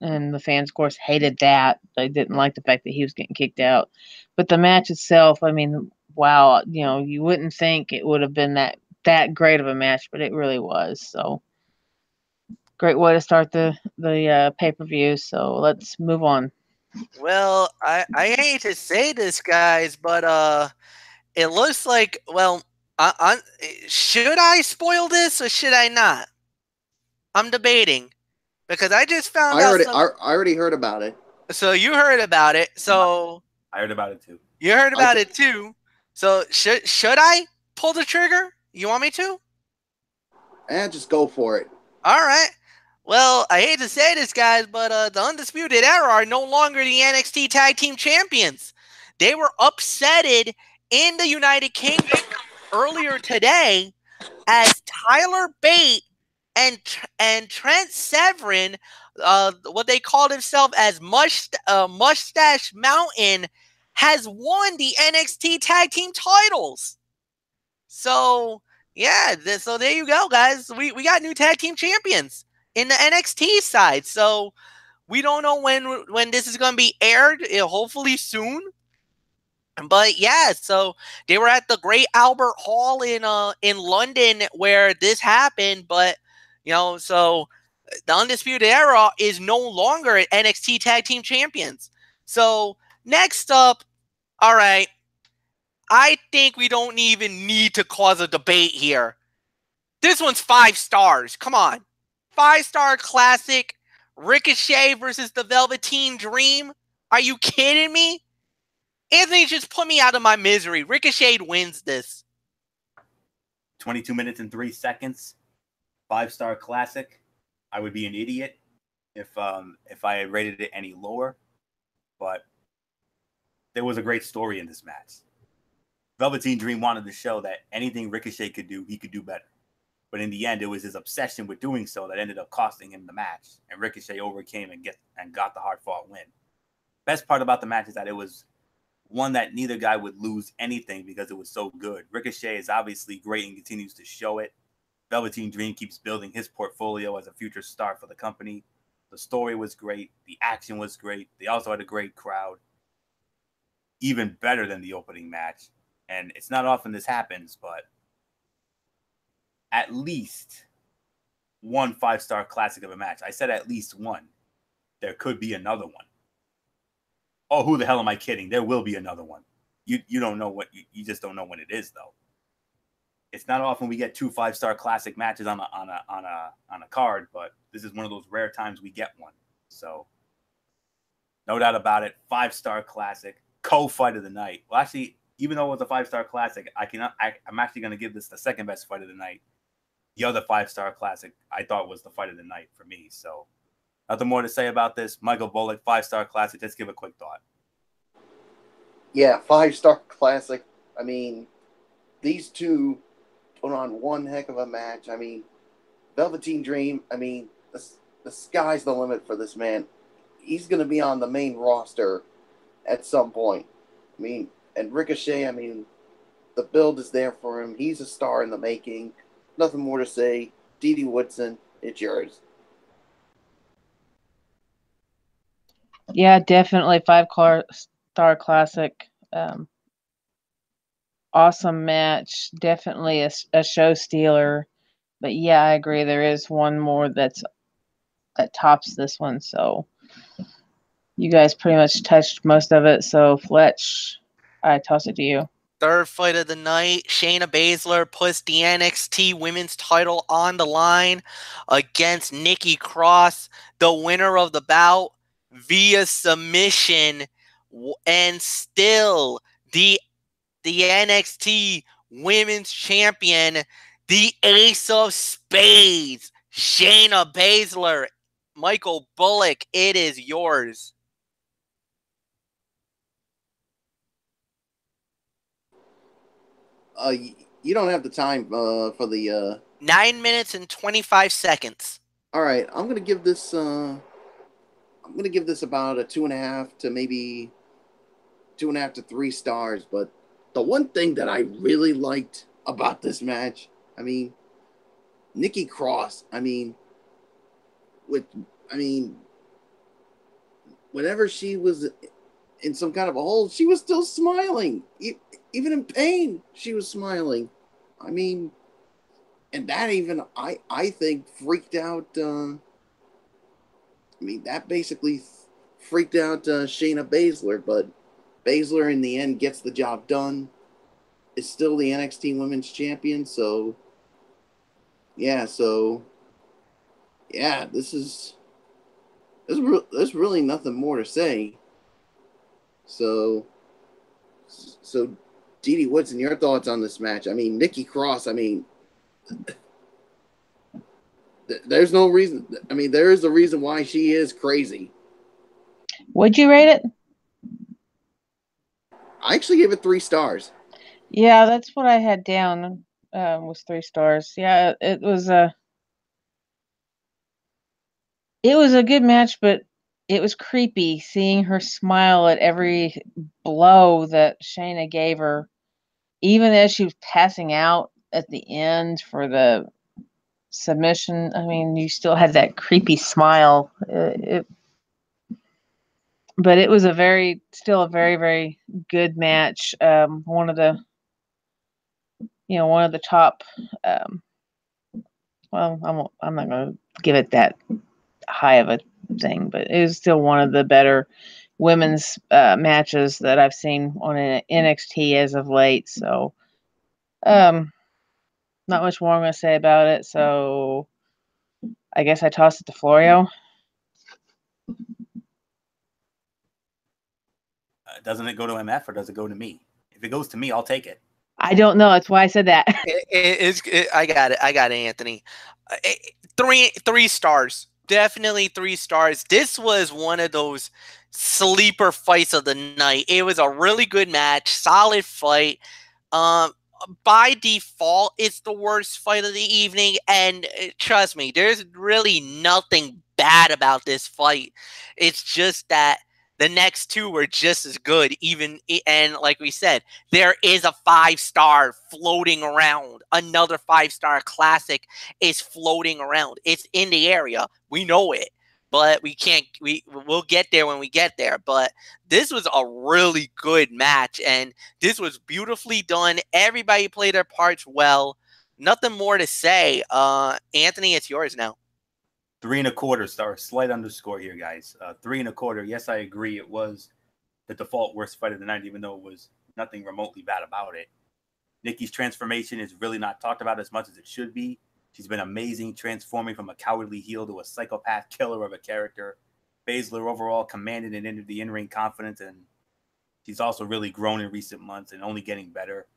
and the fans, of course, hated that. They didn't like the fact that he was getting kicked out. But the match itself, I mean, wow, you wouldn't think it would have been that great of a match, but it really was. So, great way to start the pay-per-view. So let's move on. Well, I hate to say this, guys, but it looks like, well, should I spoil this or should I not? I'm debating because I just found out. I already heard about it. So you heard about it. So I heard about it too. You heard about it too. So should I pull the trigger? You want me to? Just go for it. All right. Well, I hate to say this, guys, but the Undisputed Era are no longer the NXT Tag Team Champions. They were upsetted in the United Kingdom earlier today as Tyler Bate and Trent Severin, what they call themselves as Mustache Mountain, has won the NXT Tag Team titles. So, yeah, so there you go, guys. We got new Tag Team Champions in the NXT side. So, we don't know when this is going to be aired, hopefully soon. But yeah, so they were at the Great Albert Hall in London where this happened, but so the Undisputed Era is no longer NXT Tag Team Champions. So next up, all right, I think we don't even need to cause a debate here. This one's 5 stars. Come on. 5-star classic. Ricochet versus the Velveteen Dream. Are you kidding me? Anthony just put me out of my misery. Ricochet wins this. 22 minutes and 3 seconds. 5-star classic. I would be an idiot if I had rated it any lower. But there was a great story in this match. Velveteen Dream wanted to show that anything Ricochet could do, he could do better. But in the end, it was his obsession with doing so that ended up costing him the match. And Ricochet overcame and got the hard-fought win. Best part about the match is that it was one that neither guy would lose anything because it was so good. Ricochet is obviously great and continues to show it. Velveteen Dream keeps building his portfolio as a future star for the company. The story was great. The action was great. They also had a great crowd. Even better than the opening match. And it's not often this happens, but at least one 5-star classic of a match. I said at least one. There could be another one. Oh, who the hell am I kidding? There will be another one. You don't know what you just don't know when it is, though. It's not often we get 2 5-star classic matches on a card, but this is one of those rare times we get one. So, no doubt about it, 5-star classic, co-fight of the night. Well, actually, even though it was a 5-star classic, I'm actually going to give this the second best fight of the night. The other 5-star classic I thought was the fight of the night for me. So, nothing more to say about this. Michael Bullock, 5-star classic. Just give a quick thought. Yeah, 5-star classic. I mean, these two put on one heck of a match. I mean, Velveteen Dream, I mean, the sky's the limit for this man. He's going to be on the main roster at some point. I mean, and Ricochet, I mean, the build is there for him. He's a star in the making. Nothing more to say. Dee Woodson, it's yours. Yeah, definitely 5-star classic. Awesome match. Definitely a show stealer. But yeah, I agree. There is one more that tops this one. So you guys pretty much touched most of it. So Fletch, I toss it to you. Third fight of the night, Shayna Baszler puts the NXT Women's title on the line against Nikki Cross, the winner of the bout via submission, and still the NXT Women's Champion, the Ace of Spades, Shayna Baszler. Michael Bullock, it is yours. You don't have the time for the 9 minutes and 25 seconds. All right, I'm gonna give this about a 2.5 to maybe 2.5 to 3 stars. But the one thing that I really liked about this match, I mean, Nikki Cross, whenever she was in some kind of a hole, she was still smiling. Even in pain, she was smiling. I mean, and that even, I think, freaked out, that basically freaked out Shayna Baszler, but Baszler in the end gets the job done. Is still the NXT Women's Champion, so there's really nothing more to say. So Dee Woodson, your thoughts on this match? I mean, Nikki Cross, there's no reason. There is a reason why she is crazy. Would you rate it? I actually gave it 3 stars. Yeah, that's what I had down. Was 3 stars. Yeah, it was a good match, but it was creepy seeing her smile at every blow that Shayna gave her, even as she was passing out at the end for the submission. You still had that creepy smile. But it was still a very, very good match. One of the top. Well, I'm not going to give it that high of a thing, but it was still one of the better women's matches that I've seen on NXT as of late. So, not much more I'm going to say about it. So, I guess I toss it to Florio. Doesn't it go to MF or does it go to me? If it goes to me, I'll take it. I don't know. That's why I said that. I got it, Anthony. 3 stars. Definitely 3 stars. This was one of those sleeper fights of the night. It was a really good match, solid fight. By default, it's the worst fight of the evening, and trust me, there's really nothing bad about this fight. It's just that The next two were just as good, and like we said, there is a 5-star floating around. Another 5-star classic is floating around. It's in the area. We know it, but we can't. We'll get there when we get there. But this was a really good match, and this was beautifully done. Everybody played their parts well. Nothing more to say. Anthony, it's yours now. 3.25 stars, slight underscore here, guys. 3.25. Yes, I agree. It was the default worst fight of the night, even though it was nothing remotely bad about it. Nikki's transformation is really not talked about as much as it should be. She's been amazing, transforming from a cowardly heel to a psychopath killer of a character. Baszler overall commanded and entered the in-ring confidence, and she's also really grown in recent months and only getting better.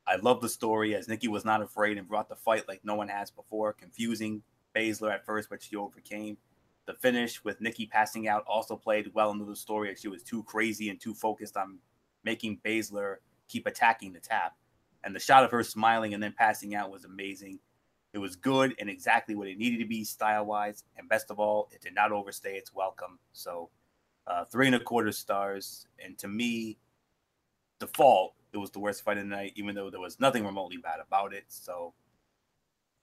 I love the story, as Nikki was not afraid and brought the fight like no one has before, confusing Baszler at first, but she overcame. The finish with Nikki passing out also played well into the story, as she was too crazy and too focused on making Baszler keep attacking the tap. And the shot of her smiling and then passing out was amazing. It was good and exactly what it needed to be style-wise. And best of all, it did not overstay its welcome. So 3.25 stars. And to me, default, it was the worst fight of the night, even though there was nothing remotely bad about it. So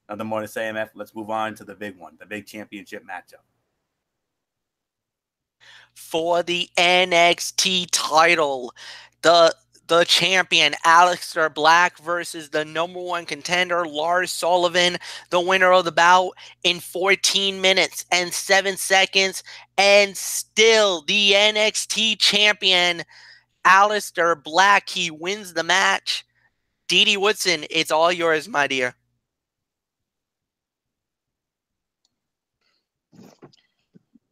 nothing more to say, MF. Let's move on to the big one, the big championship matchup. For the NXT title, the champion, Aleister Black, versus the #1 contender, Lars Sullivan, the winner of the bout in 14 minutes and 7 seconds. And still the NXT champion, Aleister Black, he wins the match. Dee Woodson, it's all yours, my dear.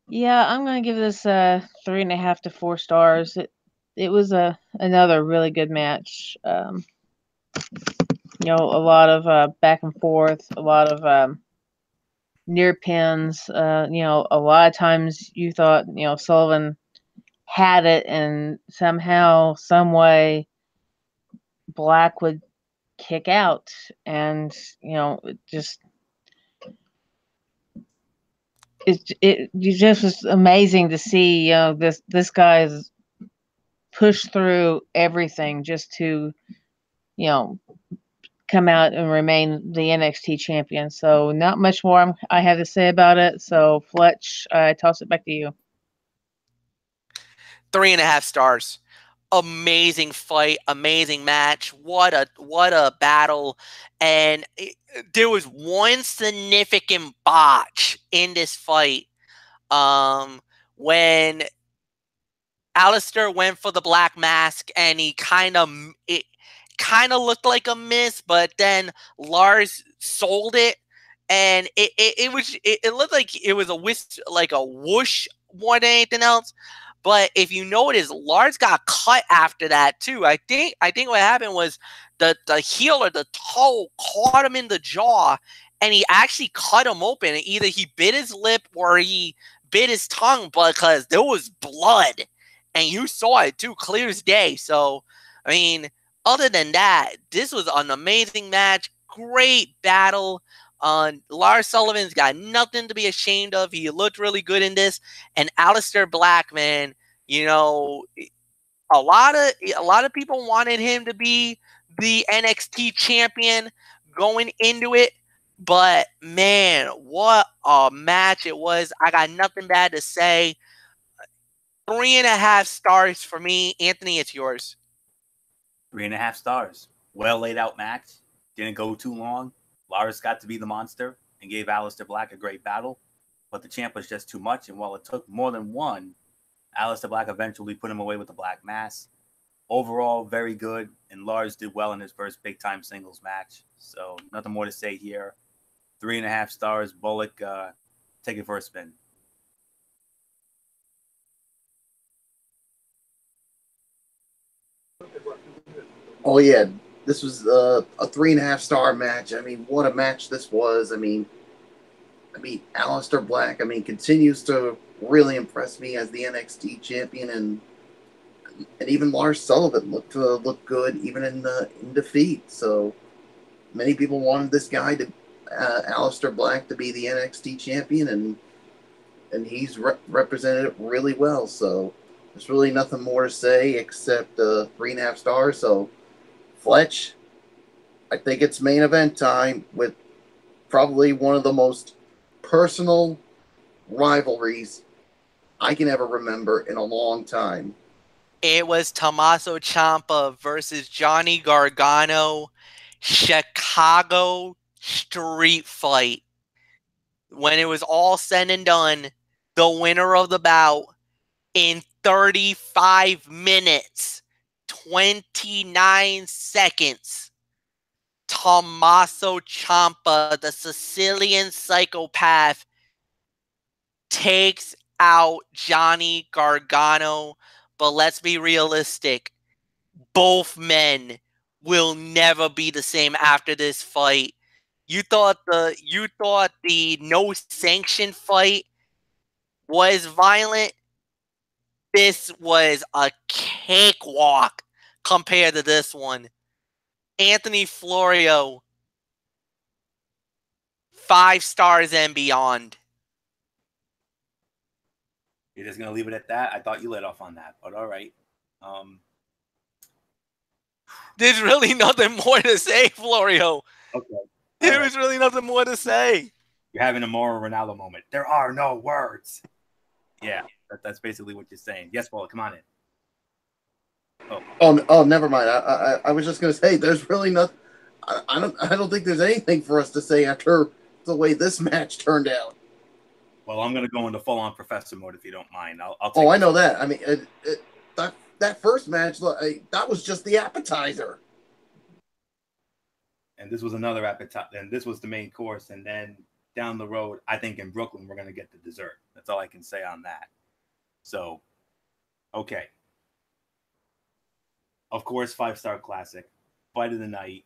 Yeah, I'm gonna give this 3.5 to 4 stars. It was another really good match. A lot of back and forth, a lot of near pins. A lot of times you thought Sullivan had it, and somehow, some way, Black would kick out, and it just was amazing to see this guy's push through everything just to come out and remain the NXT champion. So not much more I have to say about it. So Fletch, I toss it back to you. 3.5 stars. Amazing fight, amazing match. What a battle. And there was one significant botch in this fight. When Aleister went for the black mask, and it kind of looked like a miss, but then Lars sold it, and it looked like it was a whoosh more than anything else. But if you notice, Lars got cut after that too. I think what happened was the heel or the toe caught him in the jaw, and he actually cut him open. Either he bit his lip or he bit his tongue, because there was blood, and you saw it too, clear as day. So, I mean, other than that, this was an amazing match. Great battle. Lars Sullivan's got nothing to be ashamed of. He looked really good in this. And Aleister Black, man, a lot of people wanted him to be the NXT champion going into it. But man, what a match it was. I got nothing bad to say. 3.5 stars for me. Anthony, it's yours. 3.5 stars. Well laid out match. Didn't go too long. Lars got to be the monster and gave Aleister Black a great battle, but the champ was just too much, and while it took more than one, Aleister Black eventually put him away with the black mass. Overall, very good, and Lars did well in his first big-time singles match, so nothing more to say here. 3.5 stars. Bullock, take it for a spin. Oh, yeah. This was a 3.5 star match. I mean, what a match this was. I mean, Aleister Black, continues to really impress me as the NXT champion, and even Lars Sullivan looked good even in defeat. So many people wanted this guy to Aleister Black to be the NXT champion, and he's represented it really well. So There's really nothing more to say except 3.5 stars. So, Fletch, I think it's main event time with probably one of the most personal rivalries I can ever remember in a long time. It was Tommaso Ciampa versus Johnny Gargano, Chicago street fight. When it was all said and done, the winner of the bout in 35 minutes, 29 seconds, Tommaso Ciampa, the Sicilian psychopath, takes out Johnny Gargano. But let's be realistic. Both men will never be the same after this fight. You thought the no sanction fight was violent. This was a cakewalk compared to this one. Anthony Florio, 5 stars and beyond. You're just gonna leave it at that? I thought you let off on that, but all right. There's really nothing more to say, Florio. Okay. There is really nothing more to say. You're having a Mauro Ronaldo moment. There are no words. Yeah, that's basically what you're saying. Yes, Paul, come on in. Oh, never mind. I was just gonna say there's really nothing. I don't think there's anything for us to say after the way this match turned out. Well, I'm gonna go into full-on professor mode if you don't mind. I'll I know that. I mean, that first match, that was just the appetizer. And this was another appetizer. And this was the main course. And then down the road, I think in Brooklyn, we're going to get the dessert. That's all I can say on that. So, okay. Of course, 5-star classic. Fight of the night.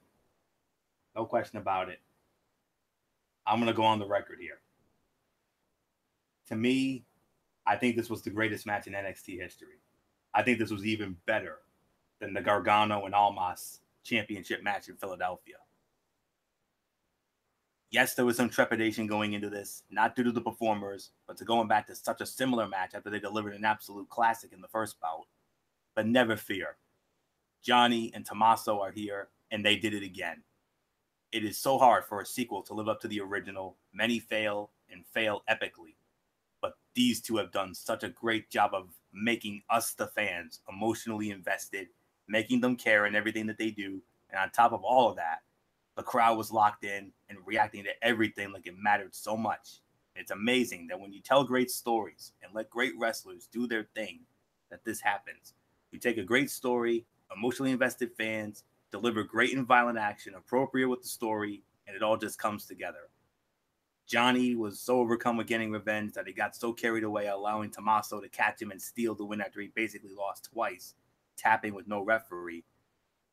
No question about it. I'm going to go on the record here. To me, I think this was the greatest match in NXT history. I think this was even better than the Gargano and Almas championship match in Philadelphia. Yes, there was some trepidation going into this, not due to the performers, but to going back to such a similar match after they delivered an absolute classic in the first bout. But never fear. Johnny and Tommaso are here, and they did it again. It is so hard for a sequel to live up to the original. Many fail and fail epically. But these two have done such a great job of making us, the fans, emotionally invested, making them care in everything that they do. And on top of all of that, the crowd was locked in and reacting to everything like it mattered so much. It's amazing that when you tell great stories and let great wrestlers do their thing, that this happens. You take a great story, emotionally invested fans, deliver great and violent action, appropriate with the story, and it all just comes together. Johnny was so overcome with getting revenge that he got so carried away, allowing Tommaso to catch him and steal the win after he basically lost twice, tapping with no referee.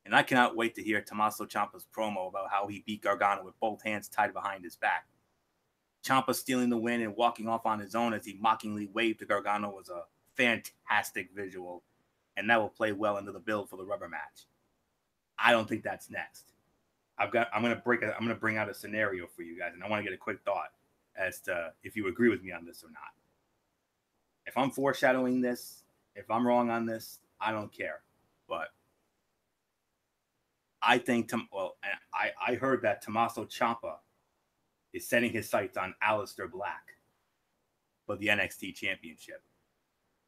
And I cannot wait to hear Tommaso Ciampa's promo about how he beat Gargano with both hands tied behind his back. Ciampa stealing the win and walking off on his own as he mockingly waved to Gargano was a fantastic visual, and that will play well into the build for the rubber match. I don't think that's next. I'm gonna bring out a scenario for you guys, and I want to get a quick thought as to if you agree with me on this or not. If I'm foreshadowing this, if I'm wrong on this, I don't care. But I think, I heard that Tommaso Ciampa is setting his sights on Aleister Black for the NXT Championship.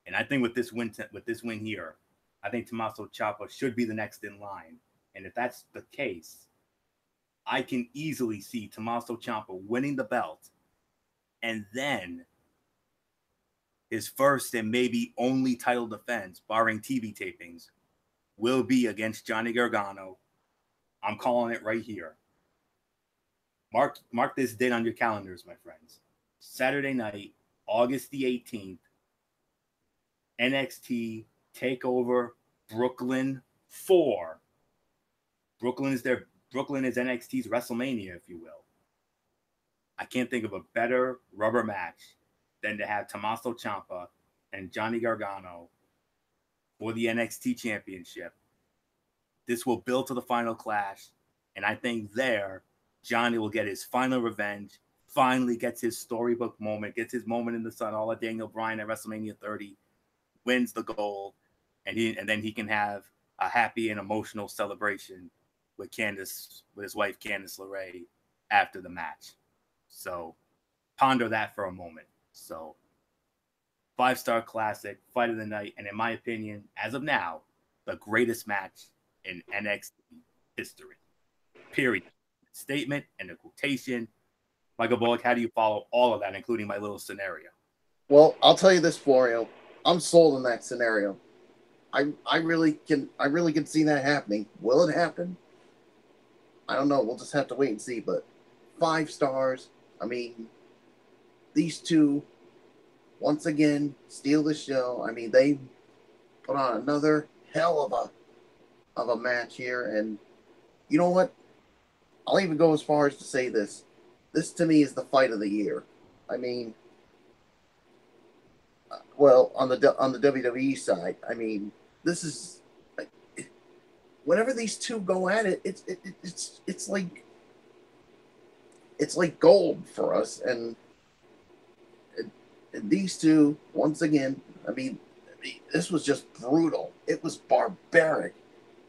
And I think with this win here, I think Tommaso Ciampa should be the next in line. And if that's the case, I can easily see Tommaso Ciampa winning the belt, and then his first and maybe only title defense, barring TV tapings, will be against Johnny Gargano. I'm calling it right here. Mark this date on your calendars, my friends. Saturday night, August the 18th, NXT TakeOver Brooklyn 4. Brooklyn is NXT's WrestleMania, if you will. I can't think of a better rubber match than to have Tommaso Ciampa and Johnny Gargano for the NXT Championship. This will build to the final clash, and I think there, Johnny will get his final revenge, finally gets his storybook moment, gets his moment in the sun, all of Daniel Bryan at WrestleMania 30. wins the gold, and then he can have a happy and emotional celebration with his wife Candice LeRae after the match. So ponder that for a moment. So 5-star classic, fight of the night, and in my opinion, as of now, the greatest match in NXT history. Period. Statement and a quotation. Michael Bullock, how do you follow all of that, including my little scenario? Well, I'll tell you this, Florio. I'm sold on that scenario. I really can see that happening. Will it happen? I don't know. We'll just have to wait and see. But 5 stars. I mean, these two once again steal the show. I mean, they put on another hell of a match here, and you know what? I'll even go as far as to say this. This to me is the fight of the year. I mean, well, on the WWE side, I mean, this is whenever these two go at it, it's like gold for us, and these two once again. I mean, this was just brutal. It was barbaric,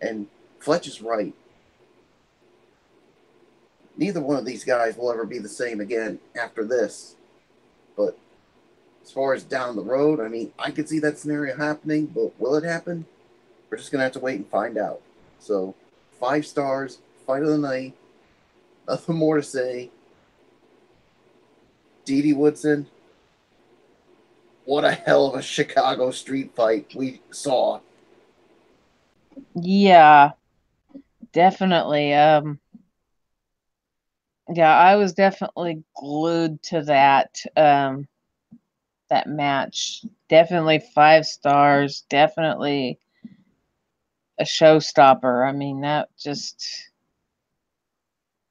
and Fletch is right. Neither one of these guys will ever be the same again after this. But as far as down the road, I mean, I could see that scenario happening, but will it happen? We're just going to have to wait and find out. So, 5 stars, fight of the night, nothing more to say. Dee Woodson, what a hell of a Chicago street fight we saw. Yeah, definitely. Yeah, I was definitely glued to that that match. Definitely 5 stars. Definitely a showstopper. I mean, that just,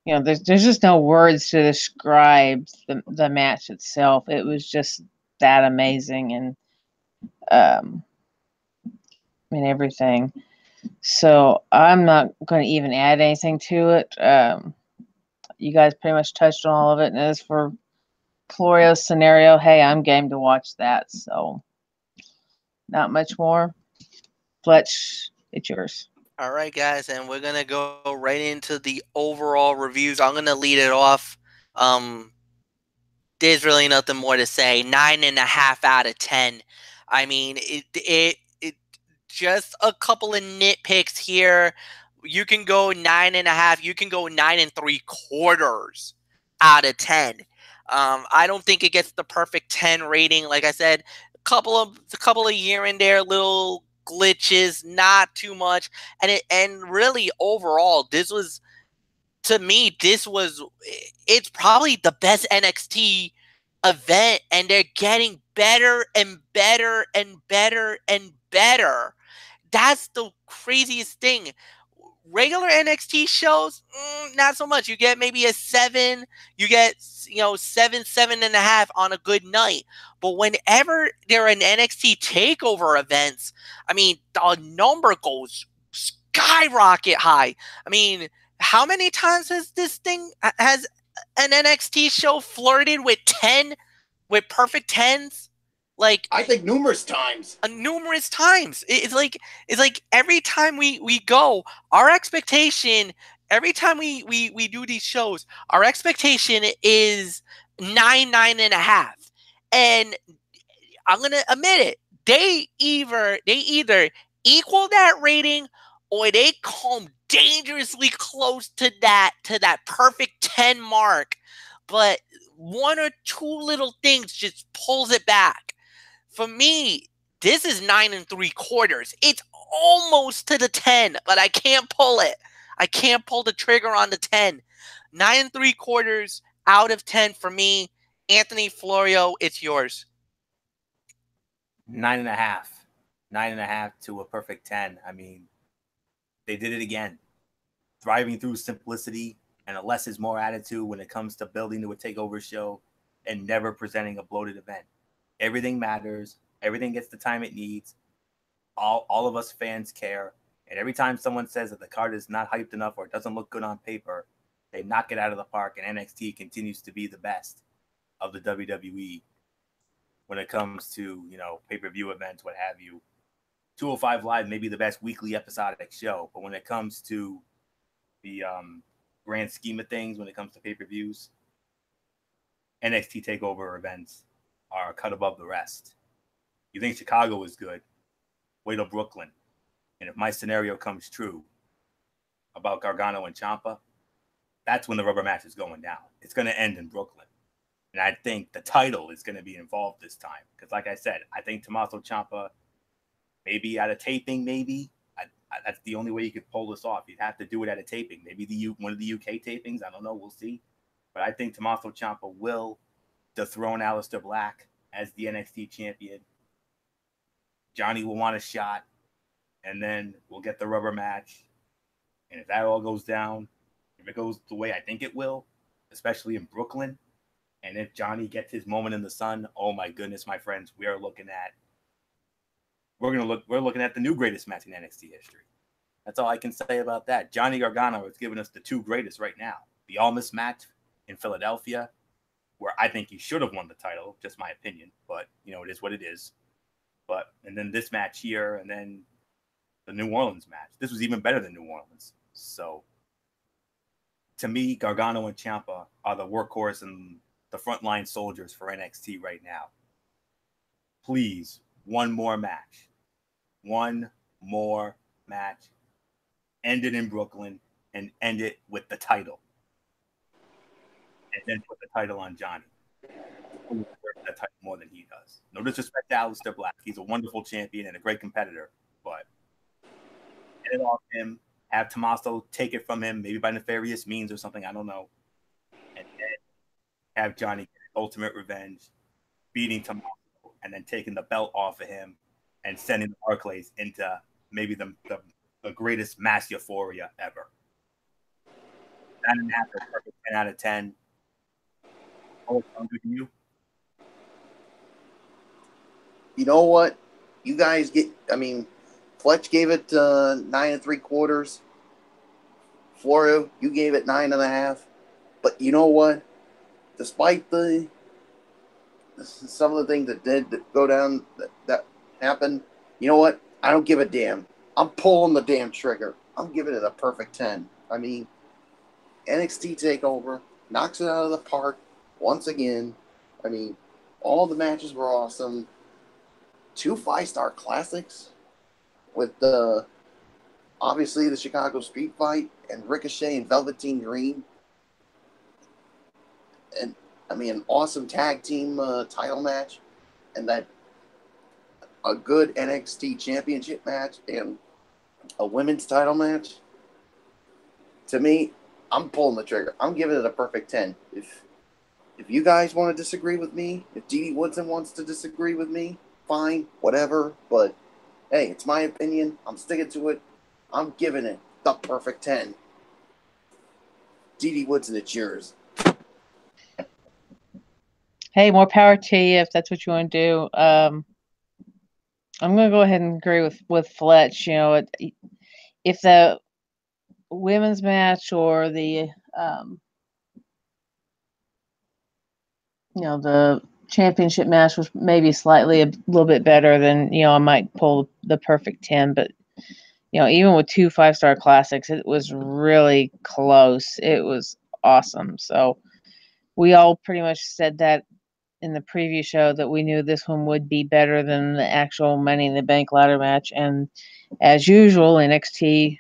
there's just no words to describe the match itself. It was just that amazing, and I mean everything. So I'm not going to even add anything to it. You guys pretty much touched on all of it. And as for Florio's scenario, hey, I'm game to watch that. So not much more. Fletch, it's yours. All right, guys, and we're gonna go right into the overall reviews. I'm gonna lead it off. There's really nothing more to say. 9.5 out of 10. I mean, it just a couple of nitpicks here. You can go 9.5. You can go 9.75 out of 10. I don't think it gets the perfect 10 rating. Like I said, a couple of here and there little glitches, not too much, and really overall, this was, to me, it's probably the best NXT event, and they're getting better and better and better and better. That's the craziest thing. Regular NXT shows, not so much. You get maybe a 7. You get 7.5 on a good night. But whenever they're in NXT takeover events, I mean, the number goes skyrocket high. I mean, how many times has an NXT show flirted with 10, with perfect 10s? Like, I think numerous times. Numerous times. It's like every time we go, our expectation, every time we do these shows, our expectation is 9.5. And I'm gonna admit it, they either equal that rating, or they come dangerously close to that perfect 10 mark. But one or two little things just pulls it back. For me, this is 9.75. It's almost to the 10, but I can't pull it. I can't pull the trigger on the 10. 9.75 out of 10 for me. Anthony Florio, it's yours. 9.5. 9.5 to a perfect 10. I mean, they did it again. Thriving through simplicity and a less is more attitude when it comes to building to a takeover show and never presenting a bloated event. Everything matters. Everything gets the time it needs. All of us fans care. And every time someone says that the card is not hyped enough or it doesn't look good on paper, they knock it out of the park, and NXT continues to be the best of the WWE when it comes to, pay-per-view events, what have you. 205 Live may be the best weekly episodic show, but when it comes to the grand scheme of things, when it comes to pay-per-views, NXT TakeOver events are cut above the rest. You think Chicago is good? Wait till Brooklyn. And if my scenario comes true about Gargano and Ciampa, that's when the rubber match is going down. It's going to end in Brooklyn. And I think the title is going to be involved this time. Because like I said, I think Tommaso Ciampa, maybe at a taping, maybe. That's the only way you could pull this off. You'd have to do it at a taping. Maybe one of the UK tapings. I don't know. We'll see. But I think Tommaso Ciampa will dethrone Aleister Black as the NXT champion. Johnny will want a shot. And then we'll get the rubber match. And if that all goes down, if it goes the way I think it will, especially in Brooklyn, and if Johnny gets his moment in the sun, oh my goodness, my friends, we're looking at the new greatest match in NXT history. That's all I can say about that. Johnny Gargano has given us the two greatest right now. The Almas match in Philadelphia, where I think he should have won the title, just my opinion, but it is what it is. And then this match here, and then the New Orleans match. This was even better than New Orleans. So to me, Gargano and Ciampa are the workhorse and the frontline soldiers for NXT right now. Please, one more match. One more match. End it in Brooklyn and end it with the title. And then put the title on Johnny. Who deserves that title more than he does. No disrespect to Aleister Black. He's a wonderful champion and a great competitor. But get it off him. Have Tommaso take it from him, maybe by nefarious means or something. I don't know. And then have Johnny get ultimate revenge, beating Tommaso, and then taking the belt off of him and sending the Barclays into maybe the greatest mass euphoria ever. 9.5 is perfect, 10 out of 10. Oh, sound good to you? You know what? You guys Fletch gave it 9 3/4. Florio, you gave it 9.5. But you know what? Despite some of the things that did go down that happened, you know what? I don't give a damn. I'm pulling the damn trigger. I'm giving it a perfect 10. I mean, NXT TakeOver knocks it out of the park once again. I mean, all the matches were awesome. 2 5-star classics with obviously the Chicago Street Fight and Ricochet and Velveteen Dream. And I mean, an awesome tag team title match, and that a good NXT championship match and a women's title match. To me, I'm pulling the trigger. I'm giving it a perfect 10. If you guys want to disagree with me, if Dee Dee Woodson wants to disagree with me, fine, whatever. But hey, it's my opinion. I'm sticking to it. I'm giving it the perfect 10. Dee Dee Woodson, it's yours. Hey, more power to you if that's what you want to do. I'm going to go ahead and agree with Fletch. If the women's match or the the championship match was maybe slightly a little bit better, then I might pull the perfect 10. But even with 2 5-star classics, it was really close. It was awesome. So we all pretty much said that in the preview show that we knew this one would be better than the actual Money in the Bank ladder match. And as usual, NXT,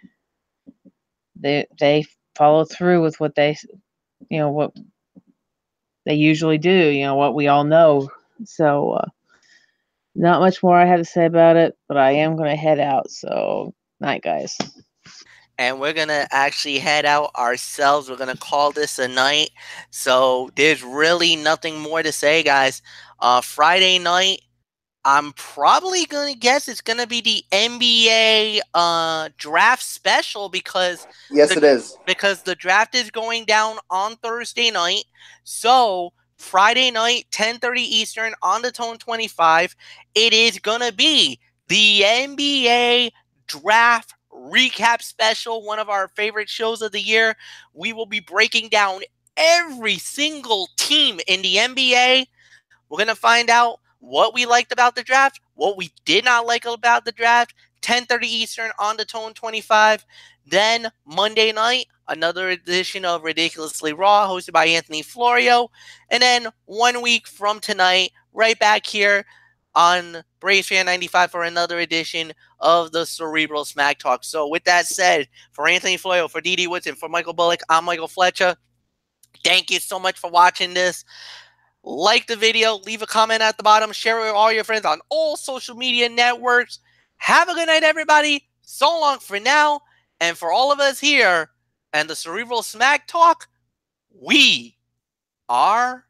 they follow through with what they usually do, what we all know. So not much more I have to say about it, but I am going to head out. So night, guys. And we're going to actually head out ourselves. We're going to call this a night. So there's really nothing more to say, guys. Friday night, I'm probably going to guess it's going to be the NBA draft special because Yes, it is. Because the draft is going down on Thursday night. So Friday night, 10:30 Eastern on the Tone 25, it is going to be the NBA draft recap special, one of our favorite shows of the year. We will be breaking down every single team in the NBA. We're going to find out what we liked about the draft, what we did not like about the draft. 10:30 Eastern on the Tone 25. Then Monday night, another edition of Ridiculously Raw hosted by Anthony Florio. And then 1 week from tonight, right back here on Braves Fan 95 for another edition of the Cerebral Smack Talk. So with that said, for Anthony Florio, for Dee Woodson, for Michael Bullock, I'm Michael Fletcher. Thank you so much for watching this. Like the video, leave a comment at the bottom, share it with all your friends on all social media networks. Have a good night, everybody. So long for now. And for all of us here and the Cerebral Smack Talk, we are